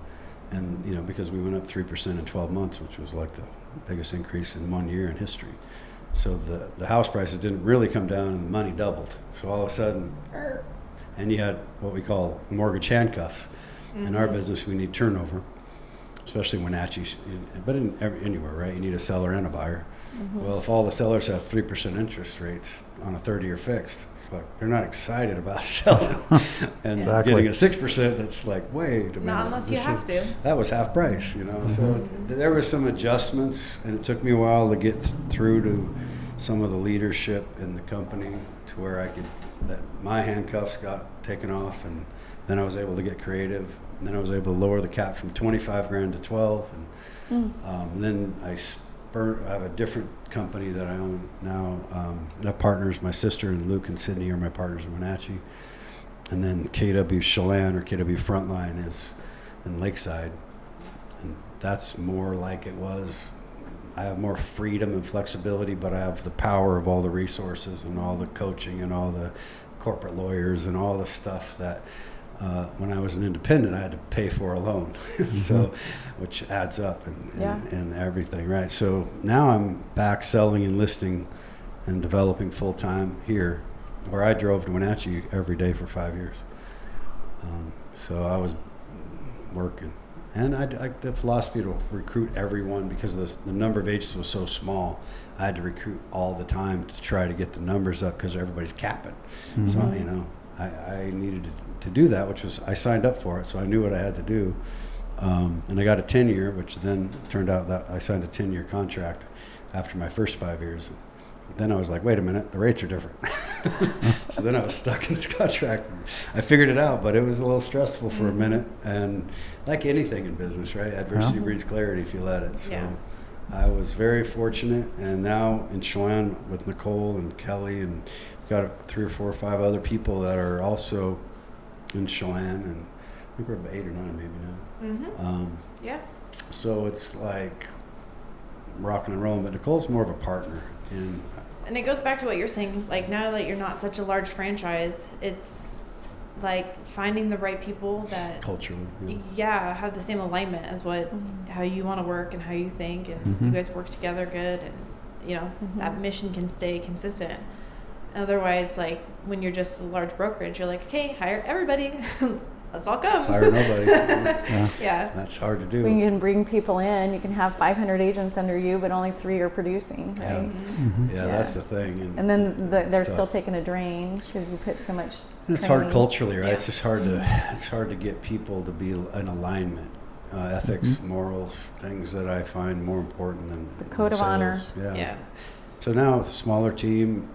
And, because we went up 3% in 12 months, which was like the biggest increase in 1 year in history. So the house prices didn't really come down and the money doubled. So all of a sudden, and you had what we call mortgage handcuffs. In our business, we need turnover, especially in Wenatchee, but anywhere, right? You need a seller and a buyer. Well, if all the sellers have 3% interest rates on a 30-year fixed, it's like they're not excited about selling. And getting a 6%, that's like, wait a minute. Not unless you have to. That was half price, So there were some adjustments, and it took me a while to get through to some of the leadership in the company to where that my handcuffs got taken off, and then I was able to get creative. And then I was able to lower the cap from $25,000 to 12, and then I have a different company that I own now. That partners, my sister and Luke and Sydney are my partners in Wenatchee, and then KW Chelan or KW Frontline is in Lakeside, and that's more like it was. I have more freedom and flexibility, but I have the power of all the resources and all the coaching and all the corporate lawyers and all the stuff that. When I was an independent, I had to pay for a loan, so which adds up and everything, right? So now I'm back selling and listing and developing full time here, where I drove to Wenatchee every day for 5 years. So I was working, and I the philosophy to recruit everyone because the number of agents was so small. I had to recruit all the time to try to get the numbers up because everybody's capping. So I needed to do that, which was, I signed up for it, so I knew what I had to do. And I got a 10-year, which then turned out that I signed a 10-year contract after my first 5 years. Then I was like, wait a minute, the rates are different. So then I was stuck in this contract. I figured it out, but it was a little stressful for a minute. And like anything in business, right? Adversity breeds clarity if you let it. So I was very fortunate. And now in Chelan with Nicole and Kelly, and got 3 or 4 or 5 other people that are also in Chelan, and I think we're about 8 or 9 maybe now. So it's like rocking and rolling, but Nicole's more of a partner. And it goes back to what you're saying, like now that you're not such a large franchise, it's like finding the right people that culturally have the same alignment as how you want to work and how you think, and you guys work together good, and that mission can stay consistent. Otherwise, like when you're just a large brokerage, you're like, okay, hire everybody. let's all come. Hire nobody. Yeah. That's hard to do. When you can bring people in, you can have 500 agents under you, but only 3 are producing, Yeah. right? Yeah, that's the thing. And then they're Stuff. still taking a drain because you put so much. And it's hard training. culturally, right? Yeah. It's just hard to get people to be in alignment. Ethics, morals, things that I find more important than The code of honor. Yeah. Yeah. So now with a smaller team,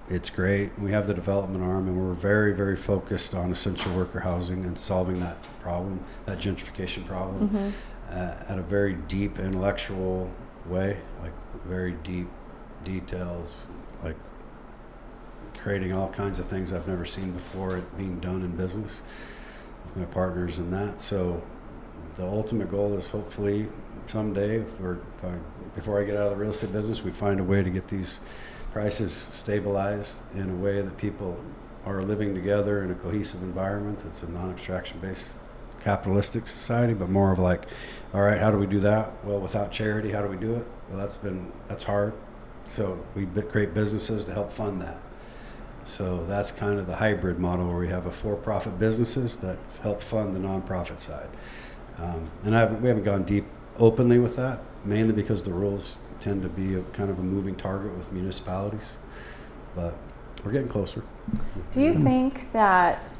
it's great. We have the development arm, and we're very, very focused on essential worker housing and solving that problem, that gentrification problem, at a very deep intellectual way, like very deep details, like creating all kinds of things I've never seen before it being done in business with my partners in that. So the ultimate goal is hopefully someday, before I get out of the real estate business, we find a way to get these prices stabilized in a way that people are living together in a cohesive environment. That's a non-extraction based capitalistic society, but more of like, all right, how do we do that? Well, without charity, how do we do it? Well, that's hard. So we create businesses to help fund that. So that's kind of the hybrid model where we have a for-profit businesses that help fund the nonprofit side. And we haven't gone deep openly with that, mainly because the rules tend to be kind of a moving target with municipalities, but we're getting closer. Do you think that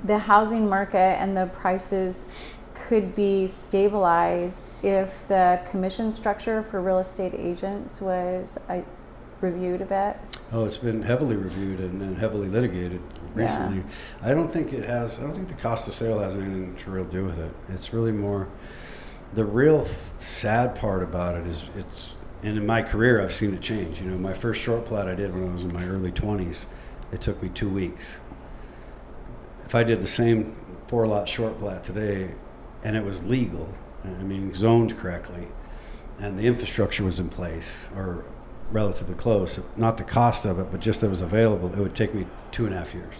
the housing market and the prices could be stabilized if the commission structure for real estate agents was reviewed a bit? Oh, it's been heavily reviewed and heavily litigated recently. Yeah. I don't think the cost of sale has anything to really do with it. It's really more, the real sad part about it is and in my career I've seen it change. My first short plat I did when I was in my early 20s, it took me 2 weeks. If I did the same 4-lot short plat today and it was legal, zoned correctly, and the infrastructure was in place or relatively close, not the cost of it, but just that it was available, it would take me 2.5 years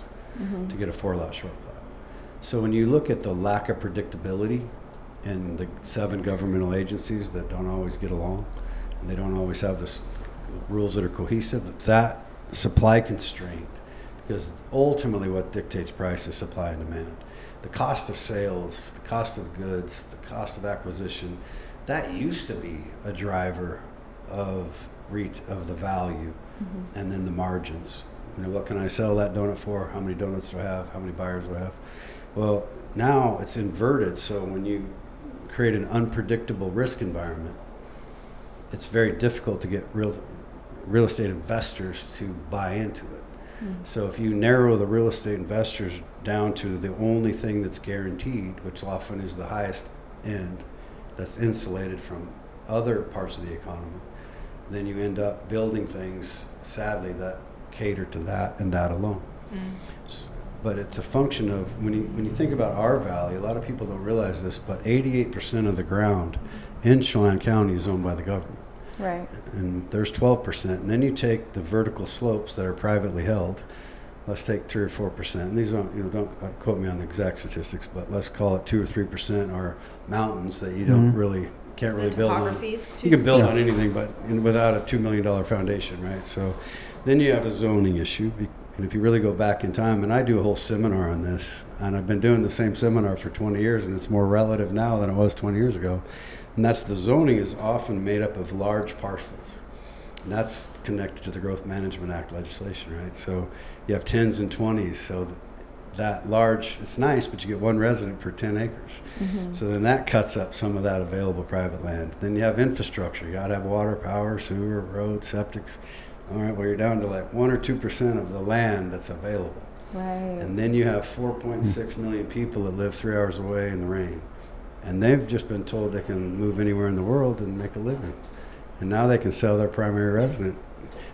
to get a 4-lot short plat. So when you look at the lack of predictability in the 7 governmental agencies that don't always get along, and they don't always have the rules that are cohesive, that supply constraint, because ultimately what dictates price is supply and demand. The cost of sales, the cost of goods, the cost of acquisition, that used to be a driver of the value, and then the margins. What can I sell that donut for? How many donuts do I have? How many buyers do I have? Well, now it's inverted. So when you create an unpredictable risk environment, it's very difficult to get real estate investors to buy into it. So if you narrow the real estate investors down to the only thing that's guaranteed, which often is the highest end, that's insulated from other parts of the economy, then you end up building things, sadly, that cater to that and that alone. But it's a function of, when you think about our valley, a lot of people don't realize this, but 88% of the ground in Chelan County is owned by the government. Right. And there's 12%. And then you take the vertical slopes that are privately held, let's take 3 or 4%. And these don't quote me on the exact statistics, but let's call it 2 or 3% are mountains that you don't can't really build on. You can build on anything, but without a $2 million foundation, right? So then you have a zoning issue. And if you really go back in time, and I do a whole seminar on this, and I've been doing the same seminar for 20 years, and it's more relative now than it was 20 years ago. And that's, the zoning is often made up of large parcels. And that's connected to the Growth Management Act legislation, right? So you have 10s and 20s. So that large, it's nice, but you get 1 resident per 10 acres. So then that cuts up some of that available private land. Then you have infrastructure. You got to have water, power, sewer, roads, septics. All right, well, you're down to like 1 or 2% of the land that's available. Right. And then you have 4.6 million people that live 3 hours away in the rain. And they've just been told they can move anywhere in the world and make a living. And now they can sell their primary residence.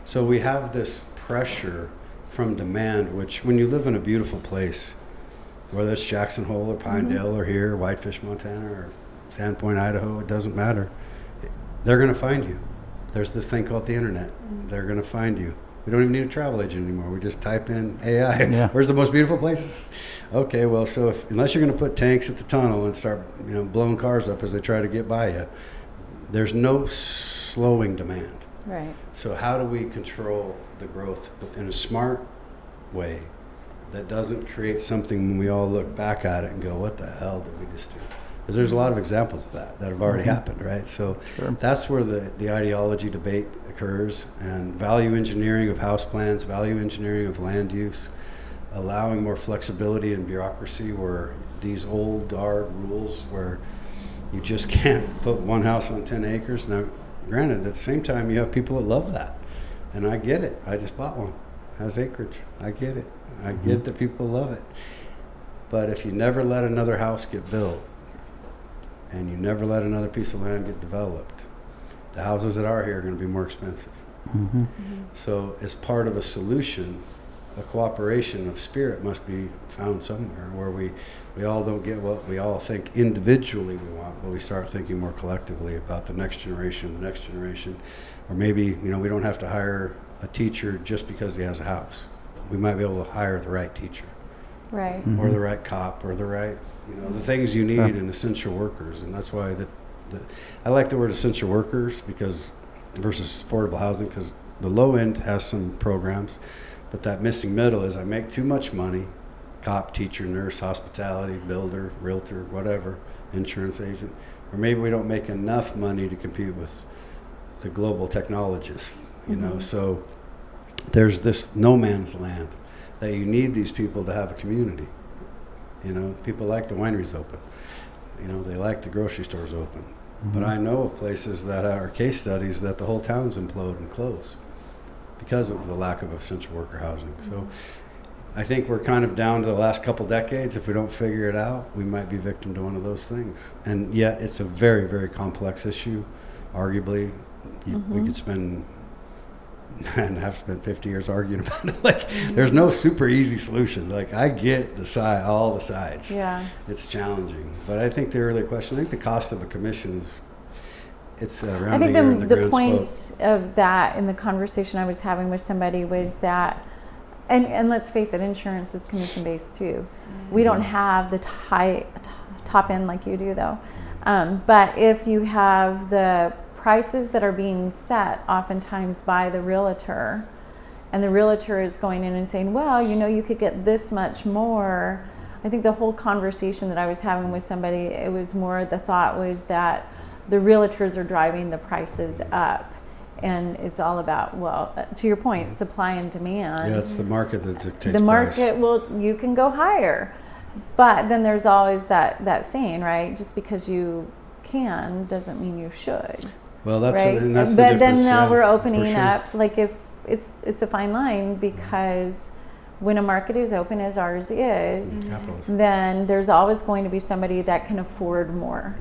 So we have this pressure from demand, which when you live in a beautiful place, whether it's Jackson Hole or Pinedale or here, Whitefish, Montana, or Sandpoint, Idaho, it doesn't matter. They're going to find you. There's this thing called the internet. They're going to find you. We don't even need a travel agent anymore. We just type in AI. Yeah. Where's the most beautiful places? Okay, well, so unless you're going to put tanks at the tunnel and start, blowing cars up as they try to get by you, there's no slowing demand. Right. So how do we control the growth in a smart way that doesn't create something when we all look back at it and go, what the hell did we just do? Because there's a lot of examples of that have already happened, right? So that's where the ideology debate occurs, and value engineering of house plans, value engineering of land use, allowing more flexibility in bureaucracy where these old guard rules where you just can't put one house on 10 acres. Now, granted, at the same time, you have people that love that. And I get it. I just bought one. Has acreage. I get it. I get that people love it. But if you never let another house get built and you never let another piece of land get developed, the houses that are here are going to be more expensive. So as part of a solution, a cooperation of spirit must be found somewhere where we all don't get what we all think individually we want, but we start thinking more collectively about the next generation, or maybe, we don't have to hire a teacher just because he has a house. We might be able to hire the right teacher, Right. or the right cop, or the right, the things you need in essential workers. And that's why I like the word essential workers versus affordable housing, because the low end has some programs, but that missing middle is I make too much money, cop, teacher, nurse, hospitality, builder, realtor, whatever, insurance agent, or maybe we don't make enough money to compete with the global technologists, so there's this no man's land that you need these people to have a community. People like the wineries open, they like the grocery stores open, but I know of places that are case studies that the whole towns implode and close because of the lack of essential worker housing. So I think we're kind of down to the last couple decades. If we don't figure it out, we might be victim to one of those things. And yet it's a very, very complex issue. Arguably, we could spend and have spent 50 years arguing about it. There's no super easy solution. I get all the sides. Yeah. It's challenging. But I think the earlier question, I think the cost of a commission it's around I think the year in the the grand point spoke. of that in the conversation I was having with somebody was that, and let's face it, insurance is commission based too. We don't have the top end like you do though. But if you have the prices that are being set oftentimes by the realtor, and the realtor is going in and saying, well, you could get this much more. I think the whole conversation that I was having with somebody, it was more the thought was that the realtors are driving the prices up, and it's all about, to your point, supply and demand. Yeah, it's the market that dictates the market price. will, you can go higher, but then there's always that saying, right? Just because you can doesn't mean you should. Well, that's right? and that's but the difference. Then now we're for opening sure. up, if it's a fine line, because when a market is open as ours is, Capitalism. then there's always going to be somebody that can afford more.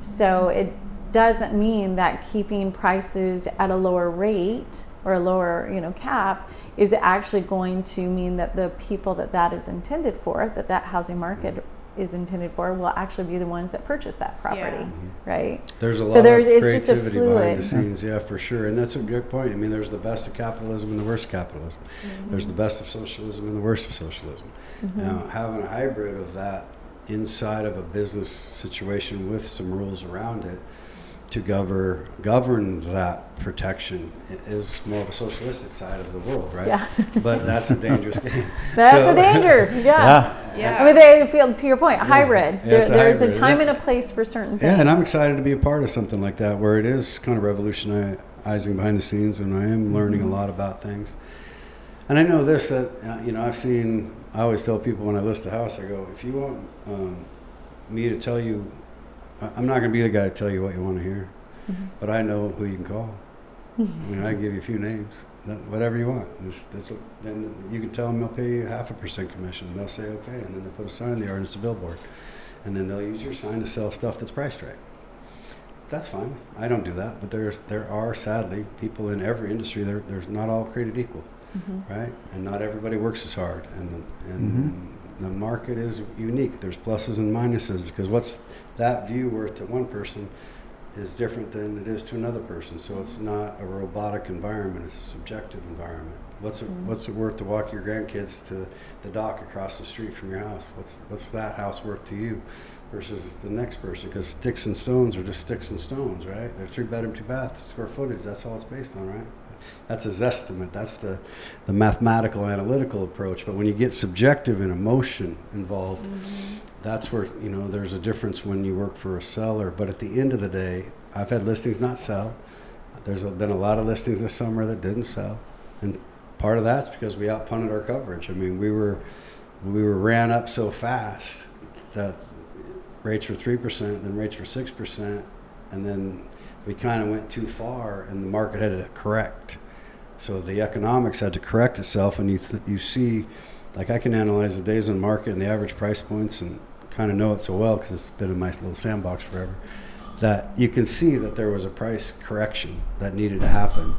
So it doesn't mean that keeping prices at a lower rate or a lower, cap is actually going to mean that the people that is intended for, that housing market is intended for, will actually be the ones that purchase that property, right? There's a lot So of it's just a creativity behind fluid. the scenes, yeah, for sure. And that's a good point. I mean, there's the best of capitalism and the worst of capitalism. There's the best of socialism and the worst of socialism. Now, having a hybrid of that inside of a business situation with some rules around it to govern that protection is more of a socialistic side of the world, right? Yeah. But that's a dangerous game. That's So- a danger. Yeah. I mean, they feel, to your point, hybrid. Yeah, it's a There's a hybrid. time and a place for certain things. Yeah, and I'm excited to be a part of something like that where it is kind of revolutionizing behind the scenes, and I am learning a lot about things. And I know this, that, I always tell people when I list a house, I go, if you want me to tell you, I'm not going to be the guy to tell you what you want to hear, but I know who you can call. I can give you a few names, whatever you want. Then you can tell them they'll pay you 0.5% commission. And they'll say, okay, and then they put a sign in the yard and it's a billboard. And then they'll use your sign to sell stuff that's priced right. That's fine. I don't do that, but there are sadly people in every industry. There's not all created equal, right? And not everybody works as hard. And the market is unique. There's pluses and minuses, because what's that view worth to one person is different than it is to another person. So it's not a robotic environment, it's a subjective environment. What's it worth to walk your grandkids to the dock across the street from your house? What's that house worth to you versus the next person? Because sticks and stones are just sticks and stones, right? They're 3-bedroom, 2-bath square footage. That's all it's based on, right? that's a zestimate. That's the mathematical, analytical approach. But when you get subjective and emotion involved, that's where, you know, there's a difference when you work for a seller. But at the end of the day, I've had listings not sell. There's been a lot of listings this summer that didn't sell. And part of that's because we outpunted our coverage. I mean, we were ran up so fast that rates were 3%, then rates were 6%, and then we kind of went too far, and the market had to correct. So the economics had to correct itself, and you see, like I can analyze the days on market and the average price points and kind of know it so well because it's been in my little sandbox forever, that you can see that there was a price correction that needed to happen.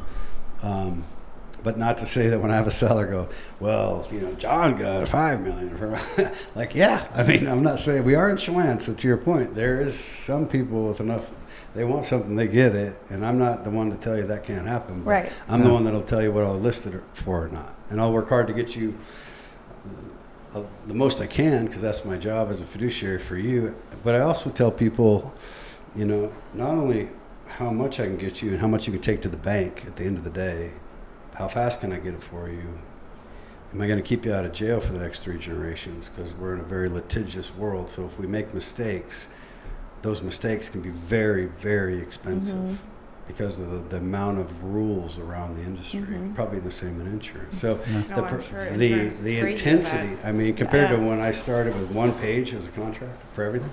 But not to say that when I have a seller go, well, you know, John got $5 million for like, yeah, I mean, I'm not saying we are in Chelan, so to your point, there is some people with enough, they want something, they get it, and I'm not the one to tell you that can't happen. But Right. I'm the one that'll tell you what I'll list it for or not. And I'll work hard to get you the most I can, because that's my job as a fiduciary for you. But I also tell people, you know, not only how much I can get you and how much you can take to the bank at the end of the day, how fast can I get it for you? Am I going to keep you out of jail for the next 3 generations? Because we're in a very litigious world. So if we make mistakes, those mistakes can be very, very expensive because of the amount of rules around the industry. Probably the same in insurance. So I'm sure insurance the is crazy intensity, with that. I mean, compared to when I started with 1 page as a contract for everything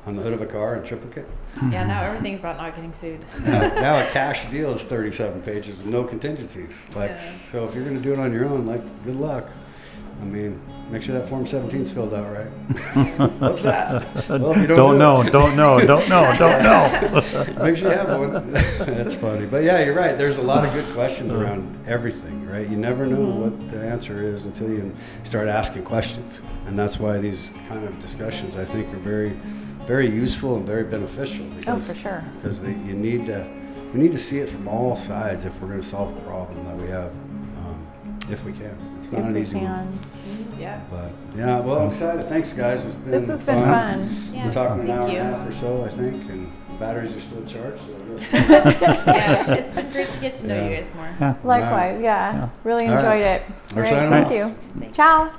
on the hood of a car in triplicate. Yeah, now everything's about not getting sued. Now a cash deal is 37 pages with no contingencies. Like, Yeah. so if you're going to do it on your own, like, good luck. I mean, make sure that Form 17 is filled out right. What's that? Well, if you Don't know. Make sure you have one. That's funny. But yeah, you're right. There's a lot of good questions around everything, right? You never know what the answer is until you start asking questions. And that's why these kind of discussions, I think, are very, very useful and very beneficial. Oh, for sure. Because we need to see it from all sides if we're going to solve the problem that we have, if we can. It's not If an we easy one. can. Yeah. But yeah, well, I'm excited. Thanks, guys. It's been This has been fun. Yeah, We're talking an hour thank and a you. half or so, I think, and batteries are still charged. So I guess. Yeah, it's been great to get to know Yeah. you guys more. Yeah. Likewise, yeah. Yeah. Really All right. enjoyed it. We're All right, signing thank off. you. Ciao.